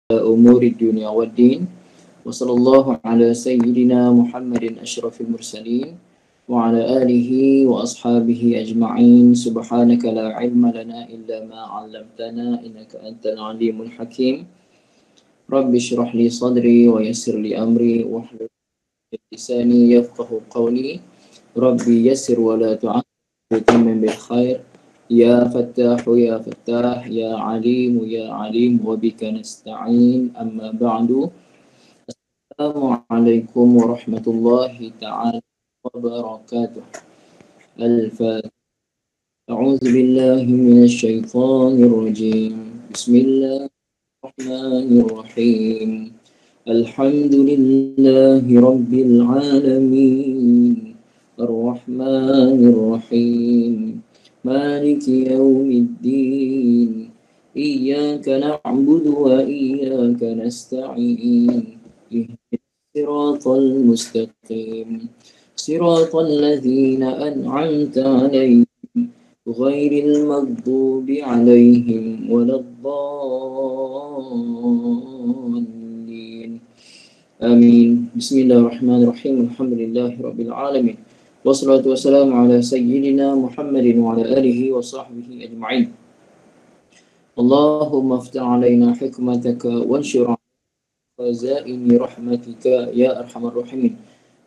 أمور الدنيا والدين وصلى الله على سيدنا محمد أشرف المرسلين وعلى آله وأصحابه أجمعين. سبحانك لا علم لنا إلا ما علمتنا إنك أنت العليم الحكيم. رب اشرح لي صدري ويسر لي أمري واحلل لساني يفقه قولي. ربي يسر ولا تعسر وتمم بالخير. يا فتاح يا فتاح يا عليم يا عليم وبك نستعين. أما بعد، السلام عليكم ورحمة الله تعالى وبركاته. الفاتحة. أعوذ بالله من الشيطان الرجيم. بسم الله الرحمن الرحيم. الحمد لله رب العالمين الرحمن الرحيم مالك يوم الدين إياك نعبد وإياك نستعين اهدنا الصراط المستقيم صراط الذين أنعمت عليهم غير المغضوب عليهم ولا الضالين آمين. بسم الله الرحمن الرحيم. الحمد لله رب العالمين والصلاة والسلام على سيدنا محمد وعلى آله وصحبه أجمعين. اللهم افتح علينا حكمتك وانشر خزائن رحمتك يا أرحم الراحمين.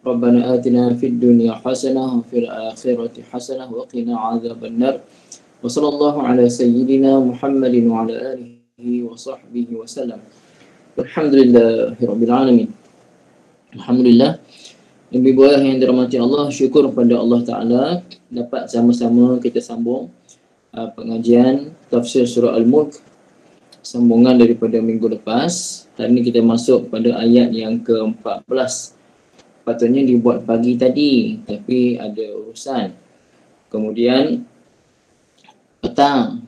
ربنا آتنا في الدنيا حسنة وفي الآخرة حسنة وقنا عذاب النار. وصلى الله على سيدنا محمد وعلى آله وصحبه وسلم. Alhamdulillah Rabbil Alamin. Alhamdulillah. Ibu buah yang dirahmati Allah, syukur kepada Allah Ta'ala dapat sama-sama kita sambung pengajian tafsir surah Al-Mulk, sambungan daripada minggu lepas. Hari ini kita masuk pada ayat yang ke-14. Patutnya dibuat pagi tadi, tapi ada urusan. Kemudian petang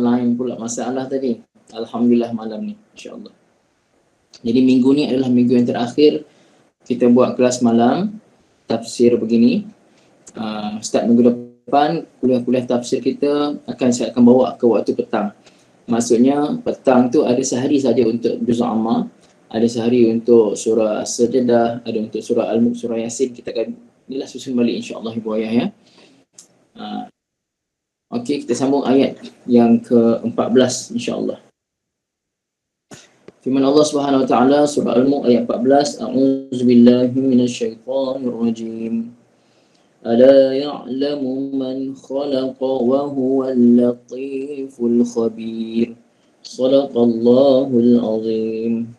lain pula masalah tadi. Alhamdulillah malam ni, insya-Allah. Jadi minggu ni adalah minggu yang terakhir kita buat kelas malam tafsir begini. Start minggu depan kuliah-kuliah tafsir kita saya akan bawa ke waktu petang. Maksudnya petang tu ada sehari saja untuk juz amma, ada sehari untuk surah As-Sajdah, ada untuk surah Al-Mulk, surah Yasin. Kita akan inilah susun balik insya-Allah ibu ayah ya. Okey, kita sambung ayat yang ke-14 insya-Allah. Firman Allah Subhanahu wa taala surah Al-Mulk ayat 14, a'udzubillahi minasyaitonir rajim. Ala ya'lamu man khalaqa wa huwal latiful khabir. Shadaqallahul azim.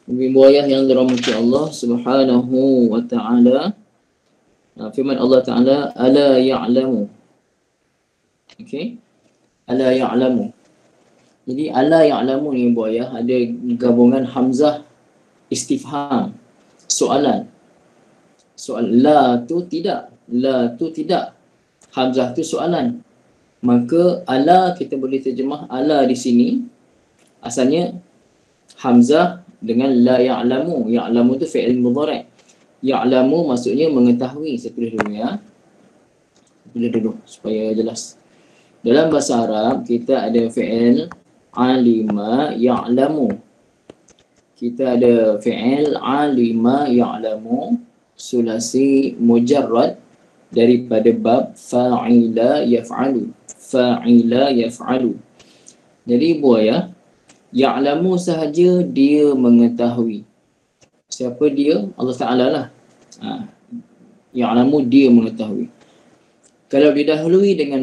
Ibu ayah yang dirahmati Allah Subhanahu wa taala, firman Allah Taala, ala ya'lamu. Okey, ala ya'lamu. Jadi ala ya'lamu ni ibu ayah ada gabungan hamzah istifham, soalan. Soal la tu tidak, hamzah tu soalan. Maka ala kita boleh terjemah ala di sini asalnya hamzah dengan la ya'lamu. Ya'lamu tu fi'il mudhari'. Ya'lamu maksudnya mengetahui. Saya tulis dulu ya. Tulis dulu supaya jelas. Dalam bahasa Arab kita ada fi'il alima ya'lamu. Kita ada fi'il alima ya'lamu sulasi mujarrad daripada bab fa'ila yaf'alu. Fa'ila yaf'alu. Jadi buaya ya'lamu sahaja dia mengetahui. Siapa dia? Allah Ta'ala lah. Ya'lamu dia mengetahui. Kalau didahului dengan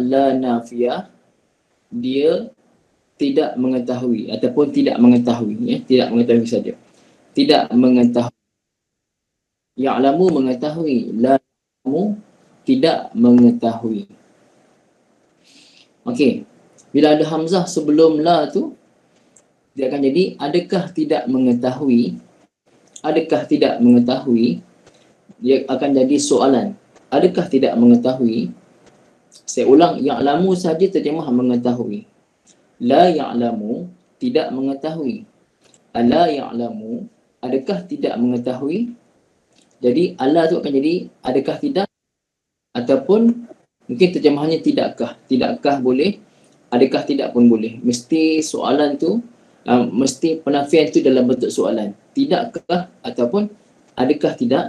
la nafiyah, dia tidak mengetahui ataupun tidak mengetahui ya, tidak mengetahui saja. Tidak mengetahui. Ya'lamu mengetahui, la ya'lamu tidak mengetahui. Okey. Bila ada hamzah sebelum la tu, dia akan jadi adakah tidak mengetahui? Adakah tidak mengetahui? Dia akan jadi soalan. Adakah tidak mengetahui? Saya ulang, ya'lamu saja terjemah mengetahui. La ya'lamu tidak mengetahui. Ala ya'lamu adakah tidak mengetahui? Jadi ala tu akan jadi adakah tidak, ataupun mungkin terjemahannya tidakkah. Tidakkah boleh, adakah tidak pun boleh. Mesti soalan tu mesti penafian itu dalam bentuk soalan. Tidakkah ataupun adakah tidak?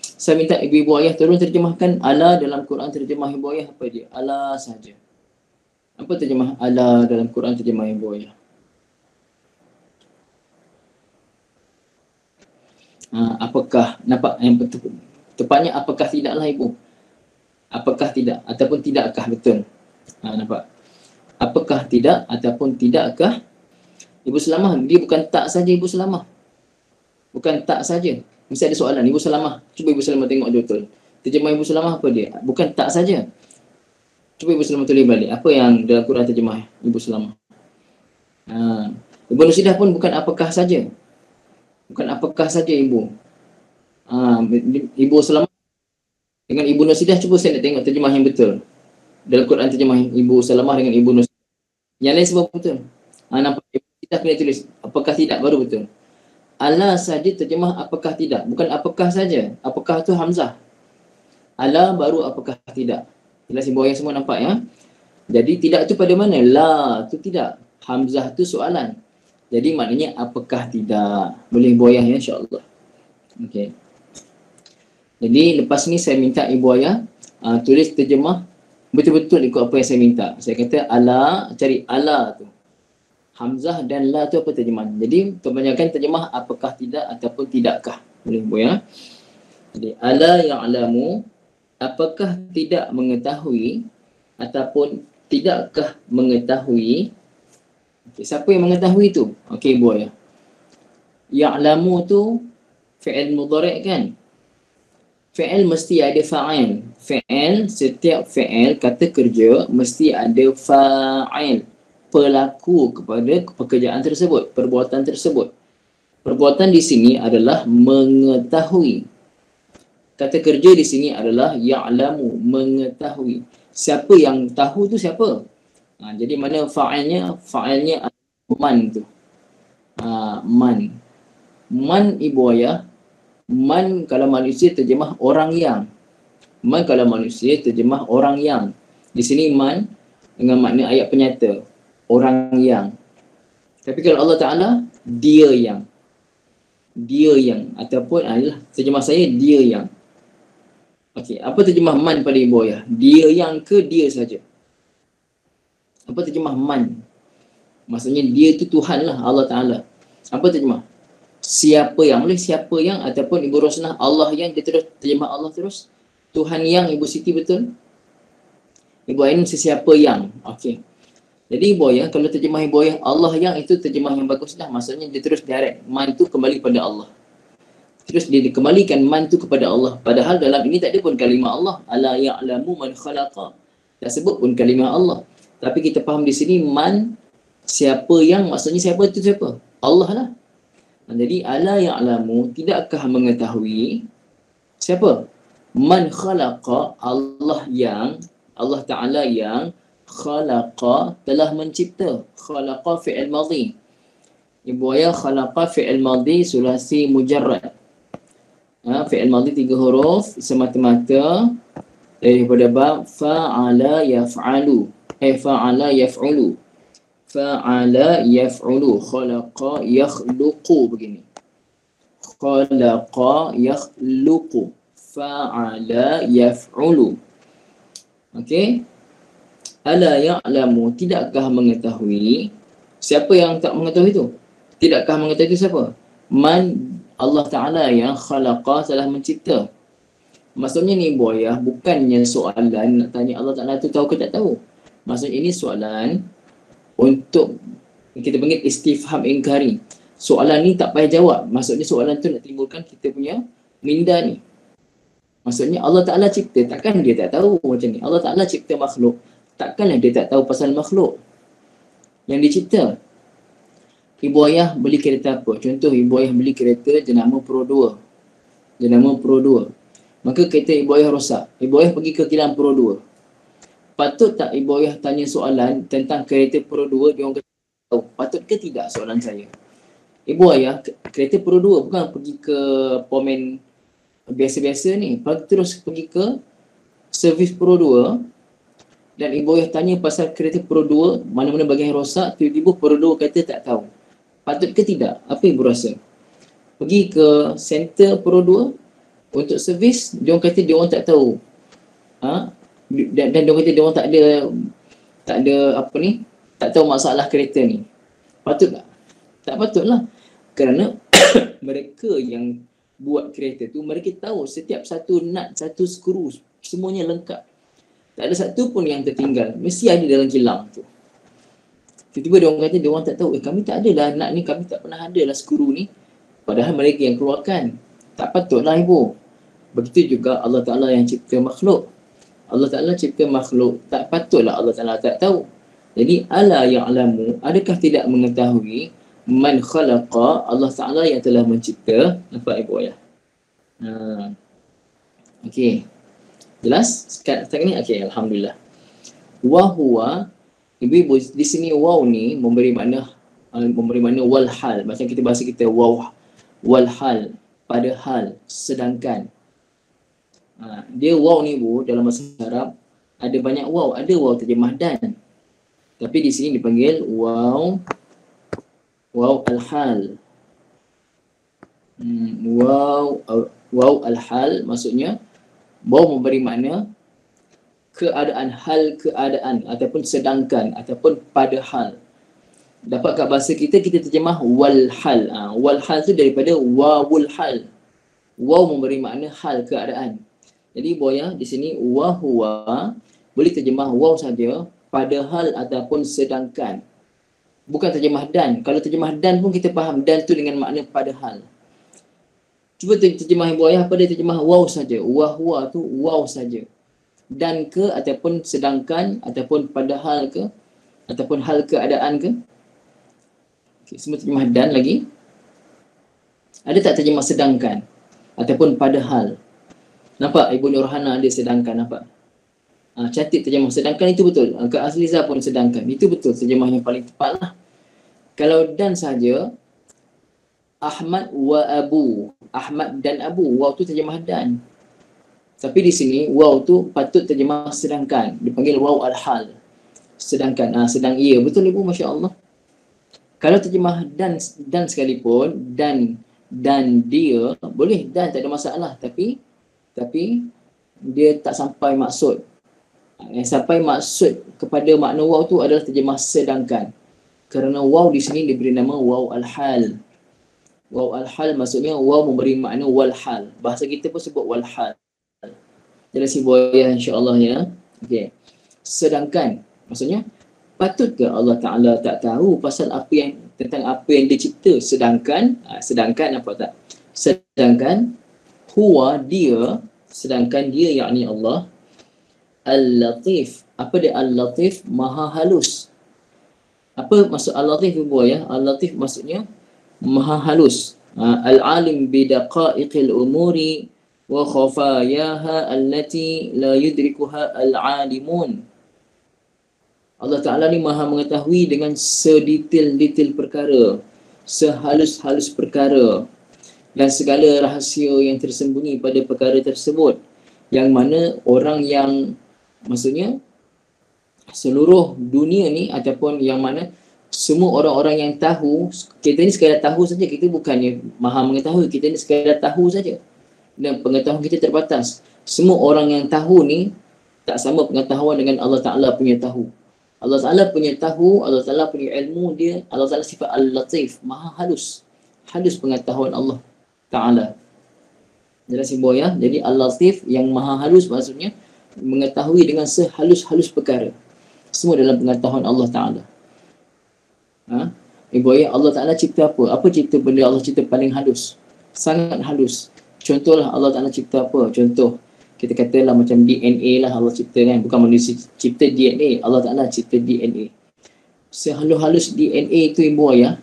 Saya minta ibu ayah tolong terjemahkan ala dalam Quran. Terjemah ibu ayah apa dia? Ala saja. Apa terjemah ala dalam Quran terjemah ibu ayah? Apakah, nampak yang tepatnya apakah tidaklah ibu? Apakah tidak ataupun tidakkah, betul. Nampak? Apakah tidak ataupun tidakkah ibu selamah? Dia bukan tak saja ibu selamah. Bukan tak saja. Mesti ada soalan. Ibu selamah. Cuba ibu selamah tengok betul. Terjemah ibu selamah apa dia? Bukan tak saja. Cuba ibu selamah tulis balik. Apa yang dalam Quran terjemah ibu selamah? Ibu Nusidah pun bukan apakah saja. Bukan apakah saja ibu. Ibu selamah dengan ibu Nusidah, cuba saya nak tengok terjemah yang betul. Dalam Quran terjemah ibu selamah dengan ibu Nusidah. Yang lain sebab betul. Nampak ibu Nusidah kena tulis apakah tidak baru betul. Ala saja terjemah apakah tidak. Bukan apakah saja. Apakah tu hamzah. Ala baru apakah tidak. Jelas ibu ayah semua nampak ya. Jadi tidak tu pada mana? La tu tidak. Hamzah tu soalan. Jadi maknanya apakah tidak. Boleh ibu ayah ya, insyaAllah. Okey. Jadi lepas ni saya minta ibu ayah tulis terjemah betul-betul ikut apa yang saya minta. Saya kata ala, cari ala tu. Hamzah dan la tu apa terjemahan. Jadi kebanyakan terjemah apakah tidak ataupun tidakkah. Boleh ibu ya. Jadi ala ya'lamu, apakah tidak mengetahui ataupun tidakkah mengetahui. Okay, siapa yang mengetahui tu? Okey ibu ya. Ya'lamu tu fi'il mudhari' kan? Fi'il mesti ada fa'il. Fi'il, setiap fi'il kata kerja mesti ada fa'il, pelaku kepada pekerjaan tersebut, perbuatan tersebut. Perbuatan di sini adalah mengetahui. Kata kerja di sini adalah ya'lamu, mengetahui. Siapa yang tahu tu siapa? Jadi mana fa'ilnya? Fa'ilnya man tu. Man. Man ibu ayah. Man kalau manusia terjemah orang yang. Man kalau manusia terjemah orang yang. Di sini man dengan makna ayat penyata. Orang yang. Tapi kalau Allah Ta'ala, dia yang. Dia yang. Ataupun adalah terjemah saya, dia yang. Okey, apa terjemah man pada ibu ayah? Dia yang ke dia saja? Apa terjemah man? Maksudnya dia tu Tuhan lah, Allah Ta'ala. Apa terjemah? Siapa yang, boleh siapa yang, ataupun Ibu Rosnah Allah yang, dia terus terjemah Allah terus. Tuhan yang, Ibu Siti betul? Ibu Ain sesiapa yang. Okey. Jadi ibu ayah, kalau terjemah ibu ayah Allah yang, itu terjemah yang bagus dah. Maksudnya dia terus direct. Man tu kembali pada Allah. Terus dia dikembalikan man tu kepada Allah. Padahal dalam ini tak ada pun kalimah Allah. Ala ya'lamu man khalaqa. Tak sebut pun kalimah Allah. Tapi kita faham di sini man, siapa yang, maksudnya siapa tu siapa? Allah lah. Jadi ala ya'lamu, tidakkah mengetahui siapa? Man khalaqa, Allah yang, Allah Ta'ala yang khalaqa, telah mencipta. Khalaqa fi'il madhi. Ibu ayah khalaqa fi'il madhi sulasi mujarrad. Fi'il madhi 3 huruf semata-mata daripada bab fa'ala yaf'alu. Fa'ala yaf'ulu. Fa'ala yaf'ulu. Khalaqa yakhluqu, begini. Khalaqa yakhluqu. Fa'ala yaf'ulu. Okey. Ala ya'lamu, tidakkah mengetahui. Siapa yang tak mengetahui tu? Tidakkah mengetahui itu siapa? Man, Allah Ta'ala yang khalaqa, telah mencipta. Maksudnya ni ibu ayah, bukannya soalan nak tanya Allah Ta'ala tu tahu ke tak tahu. Maksudnya ini soalan untuk kita panggil istifham ingkari. Soalan ni tak payah jawab. Maksudnya soalan tu nak timbulkan kita punya minda ni. Maksudnya Allah Ta'ala cipta, takkan dia tak tahu macam ni. Allah Ta'ala cipta makhluk, takkanlah dia tak tahu pasal makhluk yang dicipta. Ibu ayah beli kereta apa? Contoh ibu ayah beli kereta jenama Pro 2. Jenama Pro 2. Maka kereta ibu ayah rosak. Ibu ayah pergi ke kilang Pro 2. Patut tak ibu ayah tanya soalan tentang kereta Pro 2, dia orang kata tahu? Patut ke tidak soalan saya? Ibu ayah, kereta Pro 2 bukan pergi ke pomen biasa-biasa ni. Terus pergi ke servis Pro 2. Dan ibu ayah tanya pasal kereta Pro 2, mana-mana bahagian rosak, tiba-tiba Pro 2 kata tak tahu. Patut ke tidak? Apa ibu rasa? Pergi ke center Pro 2 untuk servis, dia orang kata dia orang tak tahu. Dan dia kata dia orang tak ada apa ni, tak tahu masalah kereta ni. Patut tak? Tak patutlah. Kerana mereka yang buat kereta tu, mereka tahu setiap satu nut, satu skru, semuanya lengkap. Tak ada satu pun yang tertinggal. Mesti ada dalam kilang tu. Tiba-tiba dia orang kata dia orang tak tahu, kami tak ada lah nut ni, kami tak pernah ada lah skru ni. Padahal mereka yang keluarkan. Tak patutlah ibu. Begitu juga Allah Ta'ala yang cipta makhluk. Allah Ta'ala cipta makhluk, tak patutlah Allah Ta'ala tak tahu. Jadi ala ya'lamu, adakah tidak mengetahui man khalaqa, Allah Ta'ala yang telah mencipta. Nampak ibu ayah? Okey. Jelas? Setakat ni? Okey, alhamdulillah. Wa huwa, ibu di sini waw ni memberi makna wal hal. Macam kita bahasa kita waw wal hal, pada hal, sedangkan. Dia waw ni bu, dalam bahasa Arab ada banyak waw, ada waw terjemah dan. Tapi di sini dipanggil waw al-hal. Waw al-hal maksudnya waw memberi makna keadaan, hal keadaan, ataupun sedangkan, ataupun pada hal. Dapat kat bahasa kita terjemah wal hal. Wal hal tu daripada wawul hal. Waw memberi makna hal keadaan. Jadi boya di sini wahwa boleh terjemah waw saja, pada hal ataupun sedangkan. Bukan terjemah dan. Kalau terjemah dan pun kita faham dan tu dengan makna pada hal. Cuba terjemah ibu ayah pada terjemah waw saja. Wahwa tu waw saja. Dan ke ataupun sedangkan ataupun pada hal ke ataupun hal keadaan ke. Okay, semua terjemah dan lagi. Ada tak terjemah sedangkan ataupun pada hal? Nampak Ibu Nurhana ada sedangkan, nampak? Cantik terjemah sedangkan, itu betul. Kak Azliza pun sedangkan. Itu betul terjemah yang paling tepat lah. Kalau dan saja, Ahmad wa Abu. Ahmad dan Abu. Waw tu terjemah dan. Tapi di sini, waw tu patut terjemah sedangkan. Dipanggil waw al-hal. Sedangkan. Sedang ia. Betul Ibu? Masya Allah. Kalau terjemah dan sekalipun, dan dia, boleh dan, tak ada masalah. Tapi dia tak sampai maksud. Yang sampai maksud kepada makna waw tu adalah terjemah sedangkan. Kerana waw di sini diberi nama waw al-hal. Waw al-hal maksudnya waw memberi makna wal hal. Bahasa kita pun sebut wal hal. Jelas Ibu ayah insya-Allah ya. Okey. Sedangkan maksudnya patut ke Allah Taala tak tahu pasal tentang apa yang dia cipta? Sedangkan apa tak? Sedangkan huwa dia, sedangkan dia yakni Allah Al-Latif. Apa dia Al-Latif? Maha halus. Apa maksud Al-Latif Ibu ya? Al-Latif maksudnya maha halus. Al-alim bidaqaiqil umuri wa khafayaha allati la yudrikuha al-alimun. Allah Ta'ala ni maha mengetahui dengan sedetail-detail perkara, sehalus-halus perkara, dan segala rahsia yang tersembunyi pada perkara tersebut, yang mana orang yang, maksudnya seluruh dunia ni, ataupun yang mana semua orang-orang yang tahu, kita ni sekadar tahu saja, kita bukannya maha mengetahui, kita ni sekadar tahu saja, dan pengetahuan kita terbatas. Semua orang yang tahu ni tak sama pengetahuan dengan Allah Ta'ala punya tahu. Allah Ta'ala punya tahu, Allah Ta'ala punya ilmu dia, Allah Ta'ala sifat Al-Latif, maha halus. Halus pengetahuan Allah Ta'ala. Jelas Ibu ya? Jadi Al-Latif yang maha halus maksudnya mengetahui dengan sehalus-halus perkara. Semua dalam pengetahuan Allah Ta'ala. Ibu ya, Allah Ta'ala cipta apa? Apa cipta benda Allah cipta paling halus? Sangat halus. Contohlah Allah Ta'ala cipta apa? Contoh, kita katalah macam DNA lah Allah cipta kan. Bukan manusia cipta DNA. Allah Ta'ala cipta DNA. Sehalus-halus DNA itu Ibu ayah.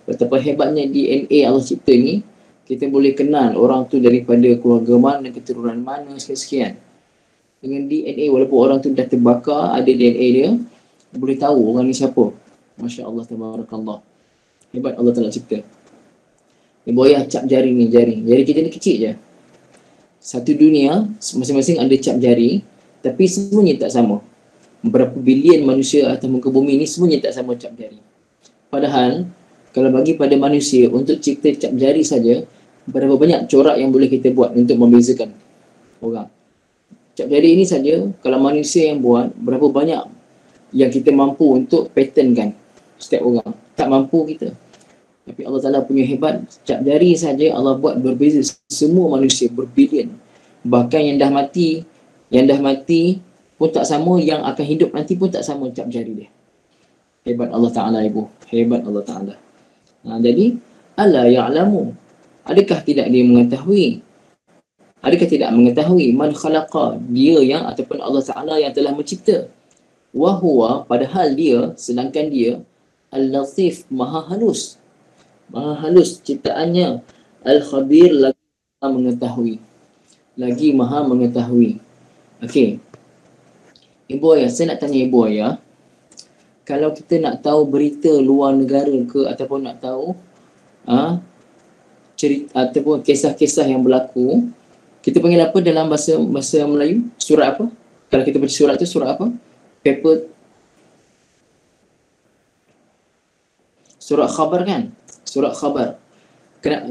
Betapa hebatnya DNA Allah cipta ni. Kita boleh kenal orang tu daripada keluarga mana, keturunan mana, sekian-sekian. Dengan DNA, walaupun orang tu dah terbakar, ada DNA dia, boleh tahu orang ni siapa. Masya Allah, tabarakallah. Hebat Allah Ta'ala cipta. Ibu ayah cap jari ni, jari kita ni kecil je. Satu dunia, masing-masing ada cap jari, tapi semuanya tak sama. Berapa bilion manusia atas muka bumi ni, semuanya tak sama cap jari. Padahal, Kalau bagi pada manusia untuk cipta cap jari saja, berapa banyak corak yang boleh kita buat untuk membezakan orang. Cap jari ini saja, kalau manusia yang buat, berapa banyak yang kita mampu untuk patternkan setiap orang. Tak mampu kita. Tapi Allah Ta'ala punya hebat, cap jari saja Allah buat berbeza. Semua manusia berbilion. Bahkan yang dah mati pun tak sama, yang akan hidup nanti pun tak sama cap jari dia. Hebat Allah Ta'ala, ibu. Hebat Allah Ta'ala. Jadi, ala ya'lamu. Adakah tidak dia mengetahui? Adakah tidak mengetahui man khalaqa, dia yang ataupun Allah Ta'ala yang telah mencipta. Wahuwa, padahal dia, sedangkan dia al-latif, maha halus. Maha halus ciptaannya. Al-khabir, lagi maha mengetahui. Lagi maha mengetahui. Okey. Ibu ayah, saya nak tanya ibu ayah, kalau kita nak tahu berita luar negara ke, ataupun nak tahu cerita ataupun kisah-kisah yang berlaku, kita panggil apa dalam bahasa Melayu? Surat apa? Kalau kita baca surat tu, surat apa? Paper. Surat khabar kan? Surat khabar.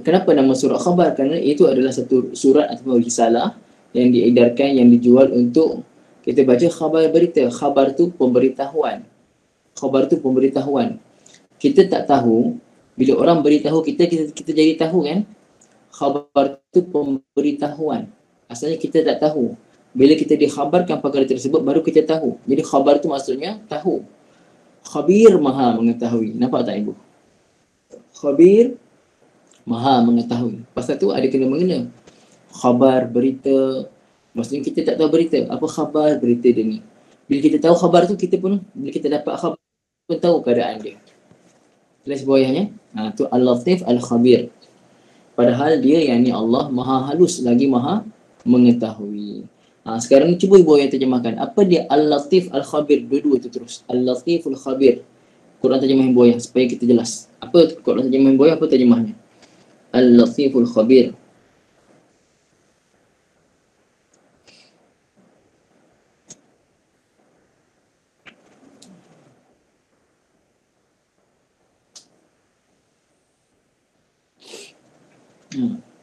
Kenapa nama surat khabar? Kerana itu adalah satu surat ataupun risalah yang diedarkan, yang dijual untuk kita baca khabar berita. Khabar tu pemberitahuan. Khabar tu pemberitahuan. Kita tak tahu, bila orang beritahu kita jadi tahu kan? Khabar tu pemberitahuan. Asalnya kita tak tahu. Bila kita dikhabarkan perkara tersebut, baru kita tahu. Jadi khabar tu maksudnya tahu. Khabir, maha mengetahui. Nampak tak ibu? Khabir, maha mengetahui. Pasal tu ada kena-mengena. Khabar, berita. Maksudnya kita tak tahu berita. Apa khabar berita dia ni? Bila kita tahu khabar tu, kita pun, bila kita dapat khabar, pun tahu keadaan dia. Jelas bawahnya? Tu Al-Latif Al-Khabir. Padahal dia, yang ni Allah, maha halus, lagi maha mengetahui. Sekarang cuba ibu yang terjemahkan. Apa dia Al-Latif Al-Khabir? Dua-dua tu terus. Al-Latif Al-Khabir. Quran terjemah ibu yang supaya kita jelas. Apa Quran terjemah ibu yang? Apa terjemahnya? Al-Latif Al-Khabir.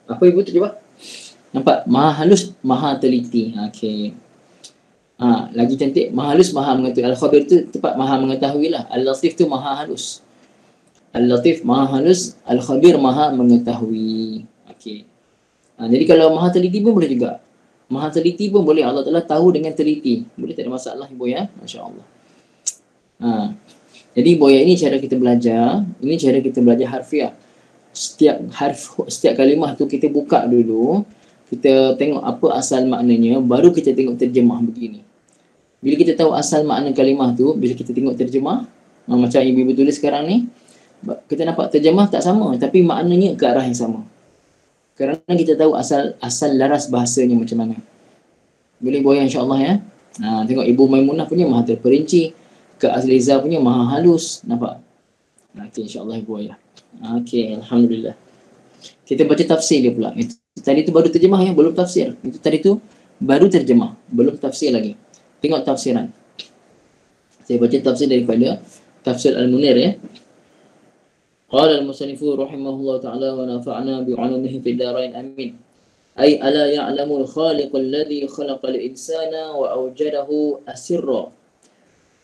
Apa ibu terjemah? Nampak? Maha halus, maha teliti. Okey. Lagi cantik. Maha halus, maha mengetahui. Al-Khabir tu tepat maha mengetahui lah. Al-Latif tu maha halus. Al-Latif maha halus, Al-Khabir maha mengetahui. Okey. Jadi kalau maha teliti pun boleh juga. Maha teliti pun boleh. Allah Ta'ala tahu dengan teliti. Boleh, tak ada masalah ibu ya. Masya Allah. Jadi ibu ya, ini cara kita belajar. Ini cara kita belajar harfiah. Setiap kalimah tu kita buka dulu, kita tengok apa asal maknanya, baru kita tengok terjemah begini. Bila kita tahu asal makna kalimah tu, bila kita tengok terjemah, macam ibu-ibu tulis sekarang ni, kita nampak terjemah tak sama, tapi maknanya ke arah yang sama. Kerana kita tahu asal laras bahasanya macam mana. Boleh boya insya-Allah ya. Tengok Ibu Maimunah punya maha terperinci, Kak Azliza punya maha halus, nampak? Okey, insya-Allah ibu ya. Okey, alhamdulillah. Kita baca tafsir dia pula. Tadi tu baru terjemah ya, belum tafsir. Itu tadi tu baru terjemah, belum tafsir lagi. Tengok tafsiran. Saya baca tafsir daripada Tafsir Al-Munir ya. Qala al-musannifu rahimahullah ta'ala wa nafa'na bi'ulumihi fid dharain amin. Ay ala ya'lamu al-khaliq alladhi khalaqa al-insana wa awjadahu asirra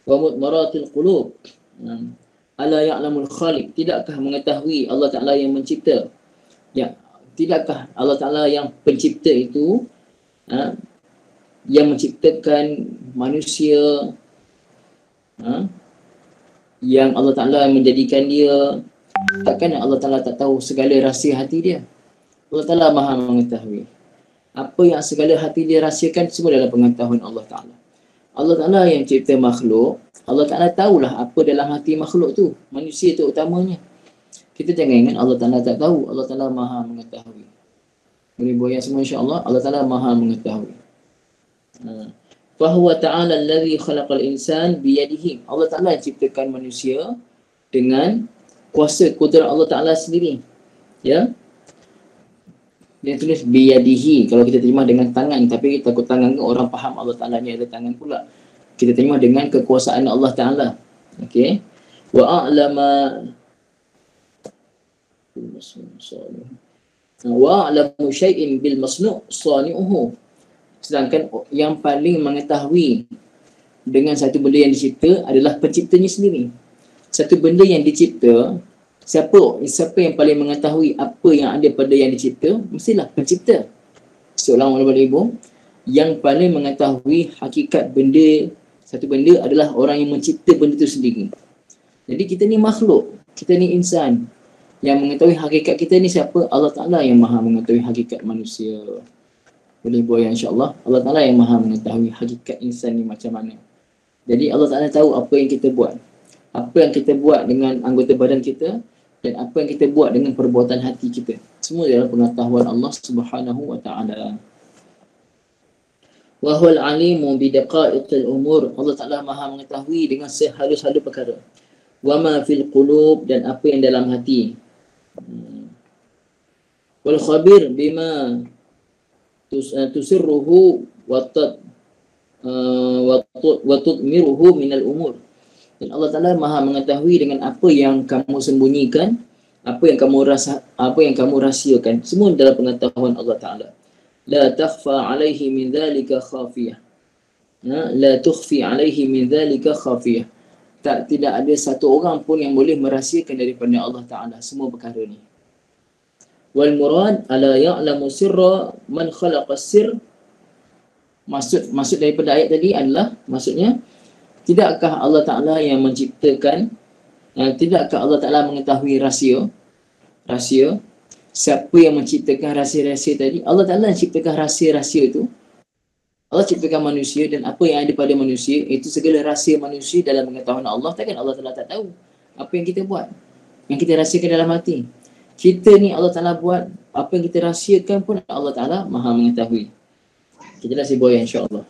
wa mudmaratil qulub. Ala ya'lamul khaliq, tidakkah mengetahui Allah Ta'ala yang mencipta? Ya, tidakkah Allah Ta'ala yang pencipta itu yang menciptakan manusia, yang Allah Ta'ala menjadikan dia? Takkan Allah Ta'ala tak tahu segala rahsia hati dia? Allah Ta'ala maha mengetahui. Apa yang segala hati dia rahsiakan, semua dalam pengetahuan Allah Ta'ala. Allah Ta'ala yang cipta makhluk, Allah Ta'ala tahulah apa dalam hati makhluk tu. Manusia tu utamanya. Kita jangan ingat Allah Ta'ala tak tahu. Allah Ta'ala maha mengetahui. Boleh boya semua insya-Allah. Allah Ta'ala maha mengetahui. Fahuwa ta'ala alladhi khalaqal insan biyadihi. Allah Ta'ala yang ciptakan manusia dengan kuasa kudrat Allah Ta'ala sendiri. Ya. Dia tulis biyadihi. Kalau kita terjemah dengan tangan, tapi takut tangan ke orang faham Allah Ta'ala ni ada tangan pula. Kita terima dengan kekuasaan Allah Ta'ala. Okey. Wa a'lama Wa a'lamu syai'in bil masnu' sani'uhu. Sedangkan yang paling mengetahui dengan satu benda yang dicipta adalah penciptanya sendiri. Satu benda yang dicipta, siapa yang paling mengetahui apa yang ada pada yang dicipta? Mestilah pencipta. Seorang ulama ibu, yang paling mengetahui hakikat benda, satu benda adalah orang yang mencipta benda itu sendiri. Jadi kita ni makhluk, kita ni insan. Yang mengetahui hakikat kita ni siapa? Allah Ta'ala yang maha mengetahui hakikat manusia. Boleh buat insya-Allah. Allah Ta'ala yang maha mengetahui hakikat insan ni macam mana. Jadi Allah Ta'ala tahu apa yang kita buat. Apa yang kita buat dengan anggota badan kita dan apa yang kita buat dengan perbuatan hati kita. Semua adalah pengetahuan Allah Subhanahu wa Ta'ala. Wa huwal alimu bi daqa'iqil umur. Allah Ta'ala maha mengetahui dengan sehalus-halus perkara. Wa ma fil qulub, dan apa yang dalam hati. Wal khabir bima tusirruhu wa tudmiruhu minal umur. Dan Allah Ta'ala maha mengetahui dengan apa yang kamu sembunyikan, apa yang kamu rahsiakan. Semua dalam pengetahuan Allah Ta'ala. La takhfa alaihi min dhalika khafiyah. La tukhfi alaihi min dhalika khafiyah. Tidak ada satu orang pun yang boleh merahsiakan daripada Allah Ta'ala semua perkara ni. Wal murad ala ya'lamu sirra man khalaqa sir. Maksud daripada ayat tadi adalah, maksudnya, tidakkah Allah Ta'ala yang menciptakan, tidakkah Allah Ta'ala mengetahui rahsia? Siapa yang menciptakan rahsia-rahsia tadi? Allah Ta'ala yang ciptakan rahsia-rahsia itu. Allah ciptakan manusia, dan apa yang ada pada manusia, itu segala rahsia manusia dalam pengetahuan Allah. Takkan Allah Ta'ala tak tahu apa yang kita buat, yang kita rahsiakan dalam hati. Kita ni Allah Ta'ala buat, apa yang kita rahsiakan pun Allah Ta'ala maha mengetahui. Kita dah sibuk insya-Allah.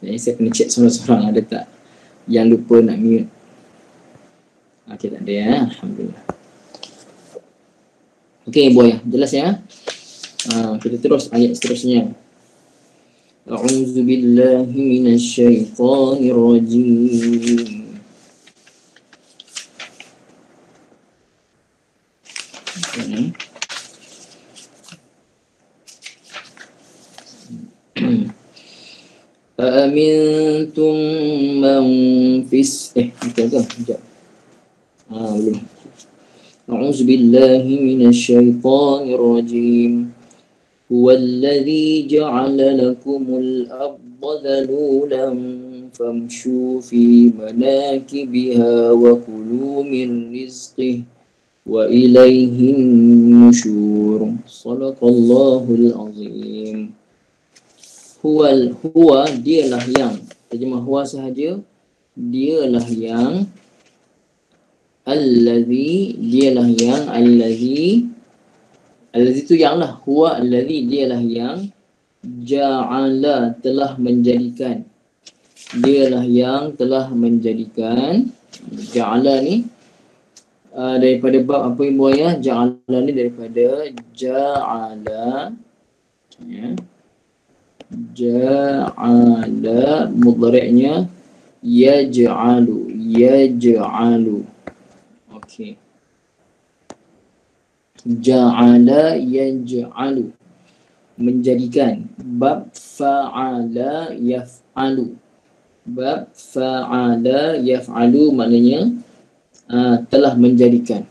Jadi saya kena check seorang-seorang ada tak yang lupa nak mute. Okey, tak ada ya. Alhamdulillah. Okey boy, jelas ya. Kita terus ayat seterusnya. A'udzu billahi minasy syaithanir rajim. Amintum man fis belum. A'udzu billahi minasy syaithanir rajim. Huwallazi ja'ala lakumul arda dhalulan famshu fi manakibiha wa kulu min rizqihi wa ilaihin nusyur. Shadaqallahul azim. Huwa dialah yang, terjemah huwa sahaja, dialah yang, allazi dialah yang, allazi itu yang lah, huwa allazi dialah yang, ja'ala telah menjadikan, dialah yang telah menjadikan. Ja'ala ni daripada bab apa ibu ayah? Ja'ala ni daripada ja'ala ya. Ja'ala mudhari'nya yaj'alu. Okey. Ja'ala yaj'alu, menjadikan. Bab fa'ala yaf'alu. Bab fa'ala yaf'alu maknanya telah menjadikan.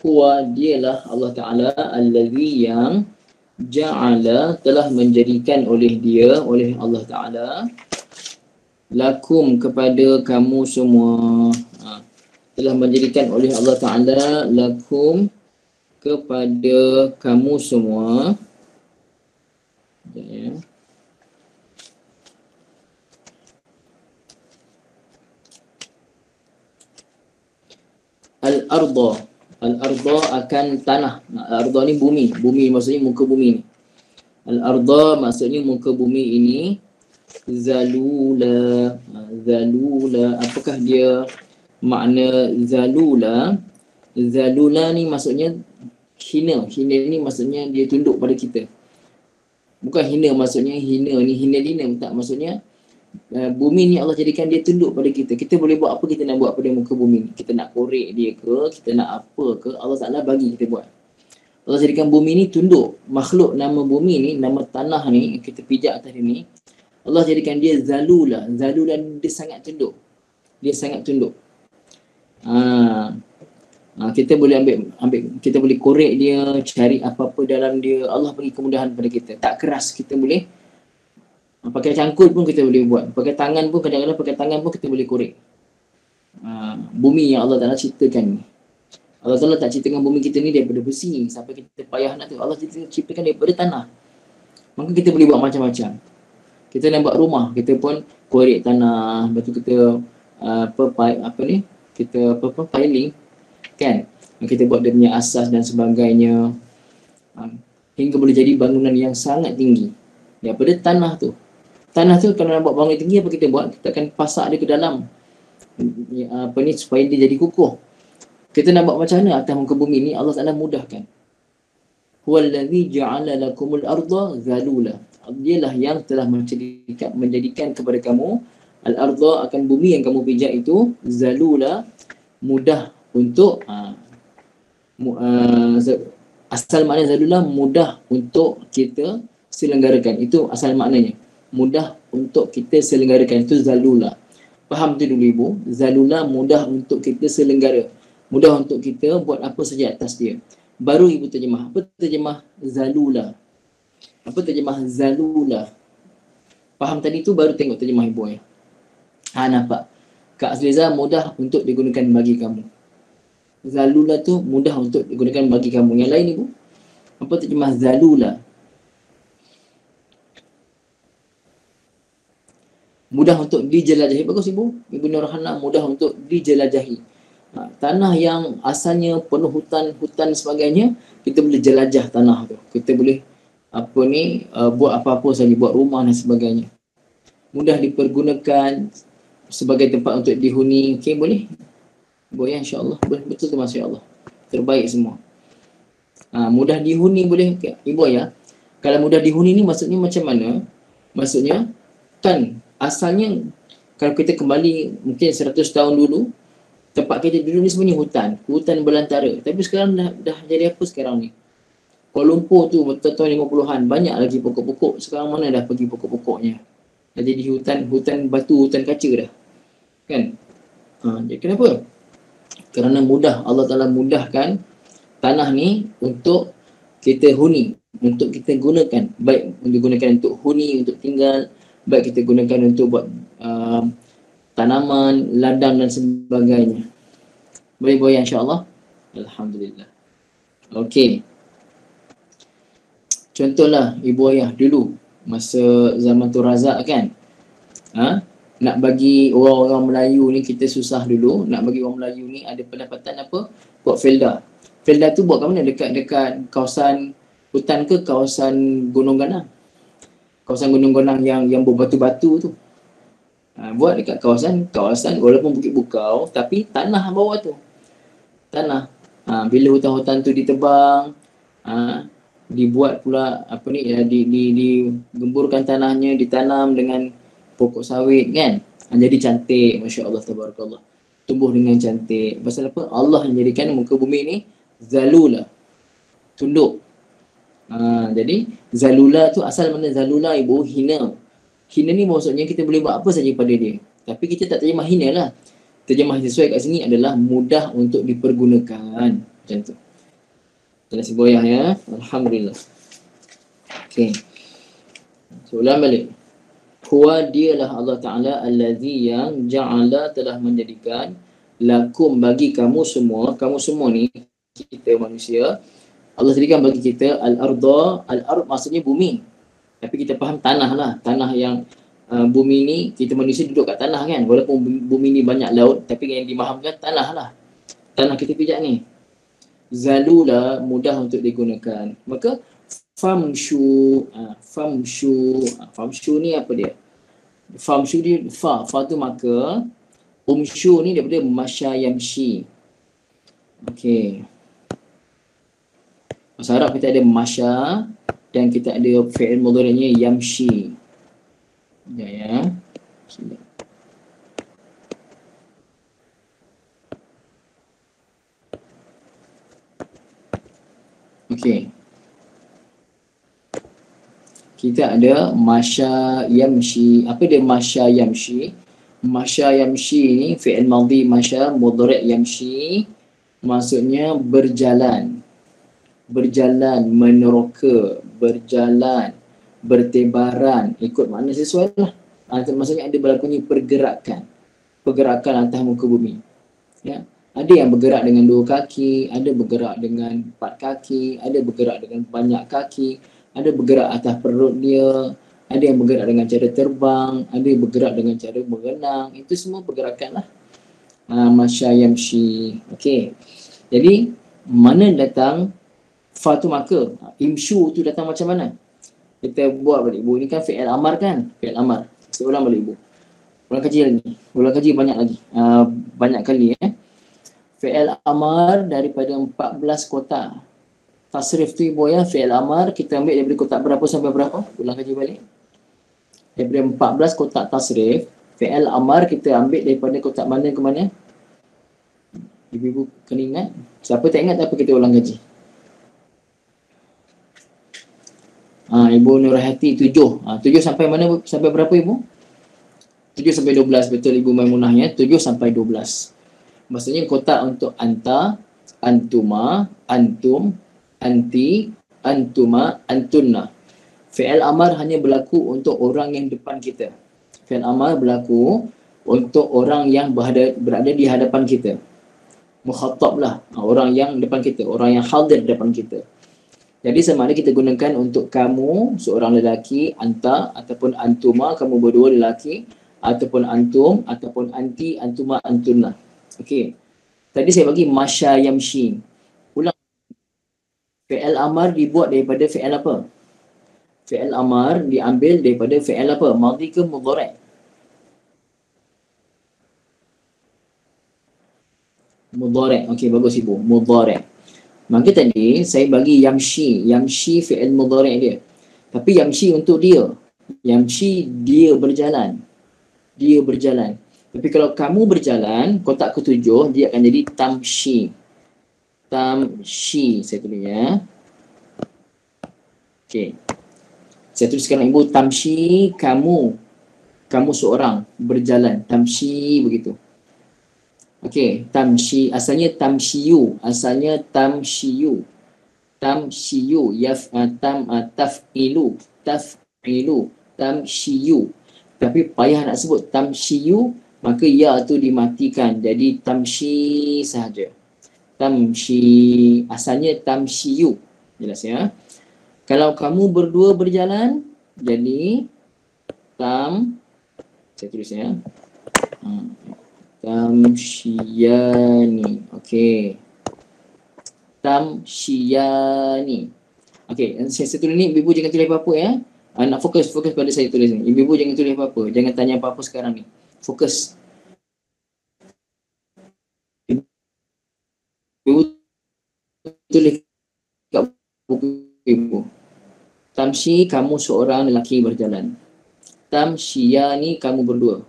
Huwa dialah Allah Ta'ala allazi yang ja'ala telah menjadikan oleh dia, oleh Allah Ta'ala, lakum kepada kamu semua. Telah menjadikan oleh Allah Ta'ala lakum kepada kamu semua. Ya. Al-arda. Al-arda akan tanah. Al-arda ni bumi. Bumi maksudnya muka bumi ni. Al-arda maksudnya muka bumi ini. Zalula. Zalula. Apakah dia makna zalula? Zalula ni maksudnya hina. Hina ni maksudnya dia tunduk pada kita. Bukan hina maksudnya hina ni hina dina, tak, maksudnya bumi ni Allah jadikan dia tunduk pada kita. Kita boleh buat apa kita nak buat pada muka bumi ni. Kita nak korek dia ke, kita nak apa ke, Allah Ta'ala bagi kita buat. Allah jadikan bumi ni tunduk. Makhluk nama bumi ni, nama tanah ni, kita pijak atas dia ni, Allah jadikan dia zalula. Zalula dia sangat tunduk. Dia sangat tunduk. Kita boleh ambil, kita boleh korek dia, cari apa-apa dalam dia. Allah bagi kemudahan pada kita. Tak keras, kita boleh pakai cangkul pun kita boleh buat. Pakai tangan pun, kadang-kadang pakai tangan pun kita boleh korek. Bumi yang Allah Ta'ala ciptakan ni. Allah Ta'ala tak ciptakan bumi kita ni daripada besi sampai kita payah nak tu. Allah ciptakan daripada tanah. Maka kita boleh buat macam-macam. Kita nak buat rumah, kita pun korek tanah. Lepas tu kita piling kan. Kita buat dia punya asas dan sebagainya. Hingga boleh jadi bangunan yang sangat tinggi daripada tanah tu. Tanah tu kalau nak buat bangunan tinggi, apa kita buat? Kita akan pasak dia ke dalam supaya dia jadi kukuh. Kita nak buat macam mana atas muka bumi ni, Allah Ta'ala mudahkan. Huwallazi ja'ala lakumul arda zalula. Dialah yang telah menjadikan kepada kamu al-arda, akan bumi yang kamu pijak itu, zalula, mudah untuk asal makna zalula, mudah untuk kita selenggarakan. Itu asal maknanya. Mudah untuk kita selenggarakan. Itu zalula. Faham tu dulu ibu? Zalula mudah untuk kita selenggara. Mudah untuk kita buat apa saja atas dia. Baru ibu terjemah. Apa terjemah zalula? Apa terjemah zalula? Faham tadi tu, baru tengok terjemah ibu ya. Nampak? Kak Azliza, mudah untuk digunakan bagi kamu. Zalula tu mudah untuk digunakan bagi kamu. Yang lain ibu? Apa terjemah zalula? Mudah untuk dijelajahi. Bagus ibu. Ibu Nurhana, mudah untuk dijelajahi. Tanah yang asalnya penuh hutan sebagainya, kita boleh jelajah tanah tu. Kita boleh buat apa-apa saja, buat rumah dan sebagainya. Mudah dipergunakan sebagai tempat untuk dihuni. Okey, boleh? Boleh, insya-Allah. Betul tu, masya-Allah. Terbaik semua. Mudah dihuni boleh. Okay. Ibu ya. Kalau mudah dihuni ni maksudnya macam mana? Maksudnya kan asalnya kalau kita kembali mungkin 100 tahun dulu, tempat kita dulu ni sebenarnya hutan belantara. Tapi sekarang dah jadi apa sekarang ni? Kuala Lumpur tu tahun 50-an banyak lagi pokok-pokok. Sekarang mana dah pergi pokok-pokoknya? Dah jadi hutan batu, hutan kaca dah. Kan? Jadi kenapa? Kerana mudah, Allah Ta'ala mudahkan tanah ni untuk kita huni, untuk kita gunakan. Baik digunakan untuk huni, untuk tinggal, baik kita gunakan untuk buat tanaman, ladang dan sebagainya. Boleh insya-Allah. Alhamdulillah. Okey. Contohlah ibu ayah dulu masa zaman tu Razak kan. Nak bagi orang-orang Melayu ni, kita susah dulu nak bagi orang Melayu ni ada pendapatan apa? Buat felda. Felda tu buat kat mana? Dekat kawasan hutan ke kawasan Gunung Ganang? Kawasan Gunung Ganang yang berbatu-batu tu. Buat dekat kawasan walaupun Bukit Bukau, tapi tanah bawah tu. Tanah. Bila hutan-hutan tu ditebang, dibuat pula digemburkan tanahnya, ditanam dengan pokok sawit kan. Jadi cantik, masya-Allah, tabarakallah. Tumbuh dengan cantik. Pasal apa? Allah yang jadikan muka bumi ni zalula. Tunduk. Jadi zalula tu asal mana zalula ibu? Hina. Hina ni maksudnya kita boleh buat apa saja pada dia. Tapi kita tak terjemah hina lah. Terjemah sesuai kat sini adalah mudah untuk dipergunakan. Macam tu. Jelas boyah ya. Alhamdulillah. Okey. So, ulang balik. Huwa, dialah Allah Ta'ala allazi yang ja'ala, telah menjadikan lakum, bagi kamu semua ni, kita manusia, Allah jadikan bagi kita al-arda. Al-ard maksudnya bumi. Tapi kita faham tanah lah. Tanah yang bumi ni, kita manusia duduk kat tanah kan. Walaupun bumi ni banyak laut, tapi yang dimahamkan tanah lah. Tanah kita pijak ni. Zalula, mudah untuk digunakan. Maka famshu. Famshu ni apa dia? Famshu dia fa tu maka. Umshu ni daripada masya yamshi. Okey. Bahasa Arab kita ada masya, dan kita ada fi'il mudhari'nya yamshi. Ya. Okey. Kita ada masya yamshi. Apa dia masya yamshi? Masya yamshi ni fi'il madhi masya mudhari' yamshi, maksudnya berjalan. Berjalan, meneroka, berjalan, bertebaran, ikut makna sesuai lah. Maksudnya ada berlakunya pergerakan. Pergerakan atas muka bumi. Ya. Ada yang bergerak dengan 2 kaki, ada bergerak dengan 4 kaki, ada bergerak dengan banyak kaki, ada bergerak atas perut dia, ada yang bergerak dengan cara terbang, ada yang bergerak dengan cara berenang. Itu semua pergerakan lah. Masya yamshi. Okey. Jadi, mana datang fa tu maka? Imshu tu datang macam mana? Kita buat balik ibu. Ini kan fi'il amar kan? Fi'il amar. Kita ulang balik ibu. Ulang kaji lagi. Ulang kaji banyak lagi. Banyak kali Fi'il amar daripada 14 kotak. Tasrif tu ibu ya, fi'il amar kita ambil daripada kotak berapa sampai berapa? Ulang kaji balik. Daripada 14 kotak tasrif, fi'il amar kita ambil daripada kotak mana ke mana? Ibu-ibu kena ingat. Siapa tak ingat apa kita ulang kaji? Ibu Nurhati 7. 7 sampai mana? Sampai berapa ibu? 7 sampai 12, betul Ibu Maimunah ya. 7 sampai 12. Maksudnya kotak untuk anta, antuma, antum, anti, antuma, antunna. Fi'il amar hanya berlaku untuk orang yang depan kita. Fi'il amar berlaku untuk orang yang berada di hadapan kita. Mukhatab lah, orang yang depan kita, orang yang hadir depan kita. Jadi sama ada kita gunakan untuk kamu, seorang lelaki, anta, ataupun antuma, kamu berdua lelaki, ataupun antum, ataupun anti, antuma, antunna. Okey. Tadi saya bagi masya yamshi. Ulang. Fi'il amar dibuat daripada fi'il apa? Fi'il amar diambil daripada fi'il apa? Madhi ke mudhari'? Mudhari'. Okey, bagus ibu. Mudhari'. Maka tadi saya bagi yamshi. Yamshi fi'il mudhari' dia. Tapi yamshi untuk dia. Yamshi dia berjalan. Dia berjalan. Tapi kalau kamu berjalan, kotak ketujuh, dia akan jadi tamshi. Tamshi. Saya tulis ya. Okey. Saya tulis sekarang ibu, tamshi, kamu. Kamu seorang berjalan. Tamshi, begitu. Okey. Tamshi. Asalnya tamshiyu. Asalnya tamshiyu. Tamshiyu. Taf'ilu. Taf'ilu. Tamshiyu. Tapi payah nak sebut tamshiyu, maka ya tu dimatikan. Jadi tamshi sahaja. Tamshi. Asalnya tamshiyu. Jelas ya. Kalau kamu berdua berjalan, jadi saya tulis ya. Tamshiyani. Okey. Tamshiyani. Okey, saya tulis ni, ibu jangan tulis apa-apa ya. Nak fokus pada saya tulis ni. Ibu jangan tulis apa-apa. Jangan tanya apa-apa sekarang ni. Fokus. Ibu tulis kat buku ibu. Tamshi, kamu seorang lelaki berjalan. Tamshiyani, kamu berdua.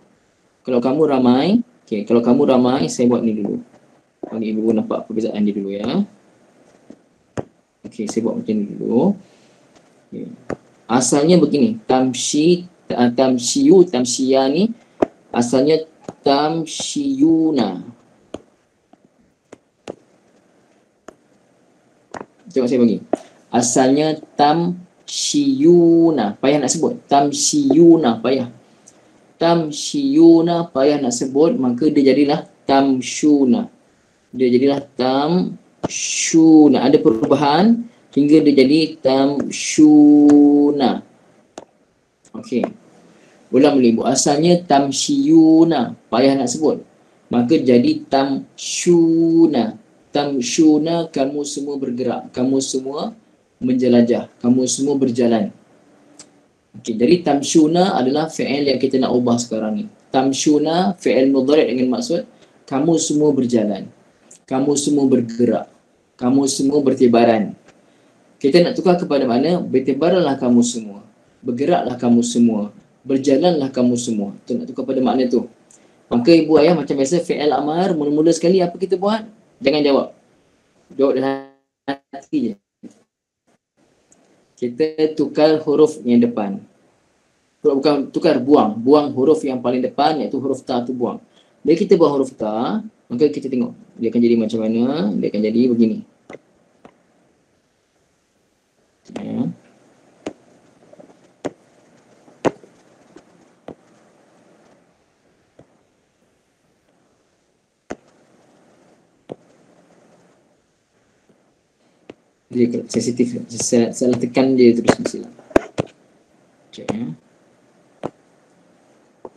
Kalau kamu ramai, kalau kamu ramai, saya buat ni dulu. Bagi ibu nampak perbezaan dia dulu ya. Okey, saya buat macam ni dulu. Okay. Asalnya begini, tamshiyu, tamshiyani, asalnya tamshiyuna. Tengok saya bagi. Asalnya tamshiyuna, payah nak sebut. Tamshiyuna, payah. Tamshiyuna, payah nak sebut, maka dia jadilah tamshuna. Dia jadilah tamshuna. Ada perubahan hingga dia jadi tamshuna. Okey. Ulang balik ibu. Asalnya tamshiyuna, payah nak sebut. Maka jadi tamshuna. Tamshuna, kamu semua bergerak. Kamu semua menjelajah. Kamu semua berjalan. Okey, jadi tamshuna adalah fi'il yang kita nak ubah sekarang ni. Tamshuna, fi'il mudhari' dengan maksud kamu semua berjalan. Kamu semua bergerak. Kamu semua bertebaran. Kita nak tukar kepada mana? Bertebaranlah kamu semua, bergeraklah kamu semua, berjalanlah kamu semua. Kita nak tukar pada makna tu. Maka ibu ayah macam biasa fi'il amar, mula-mula sekali apa kita buat? Jangan jawab. Jawab dalam hati je. Kita tukar huruf yang depan. Bukan tukar, buang. Buang huruf yang paling depan, iaitu huruf ta tu buang. Bila kita buang huruf ta, maka kita tengok dia akan jadi macam mana. Dia akan jadi begini. Ya. Dia sensitif. Salah tekan dia terus silap. Cek ya.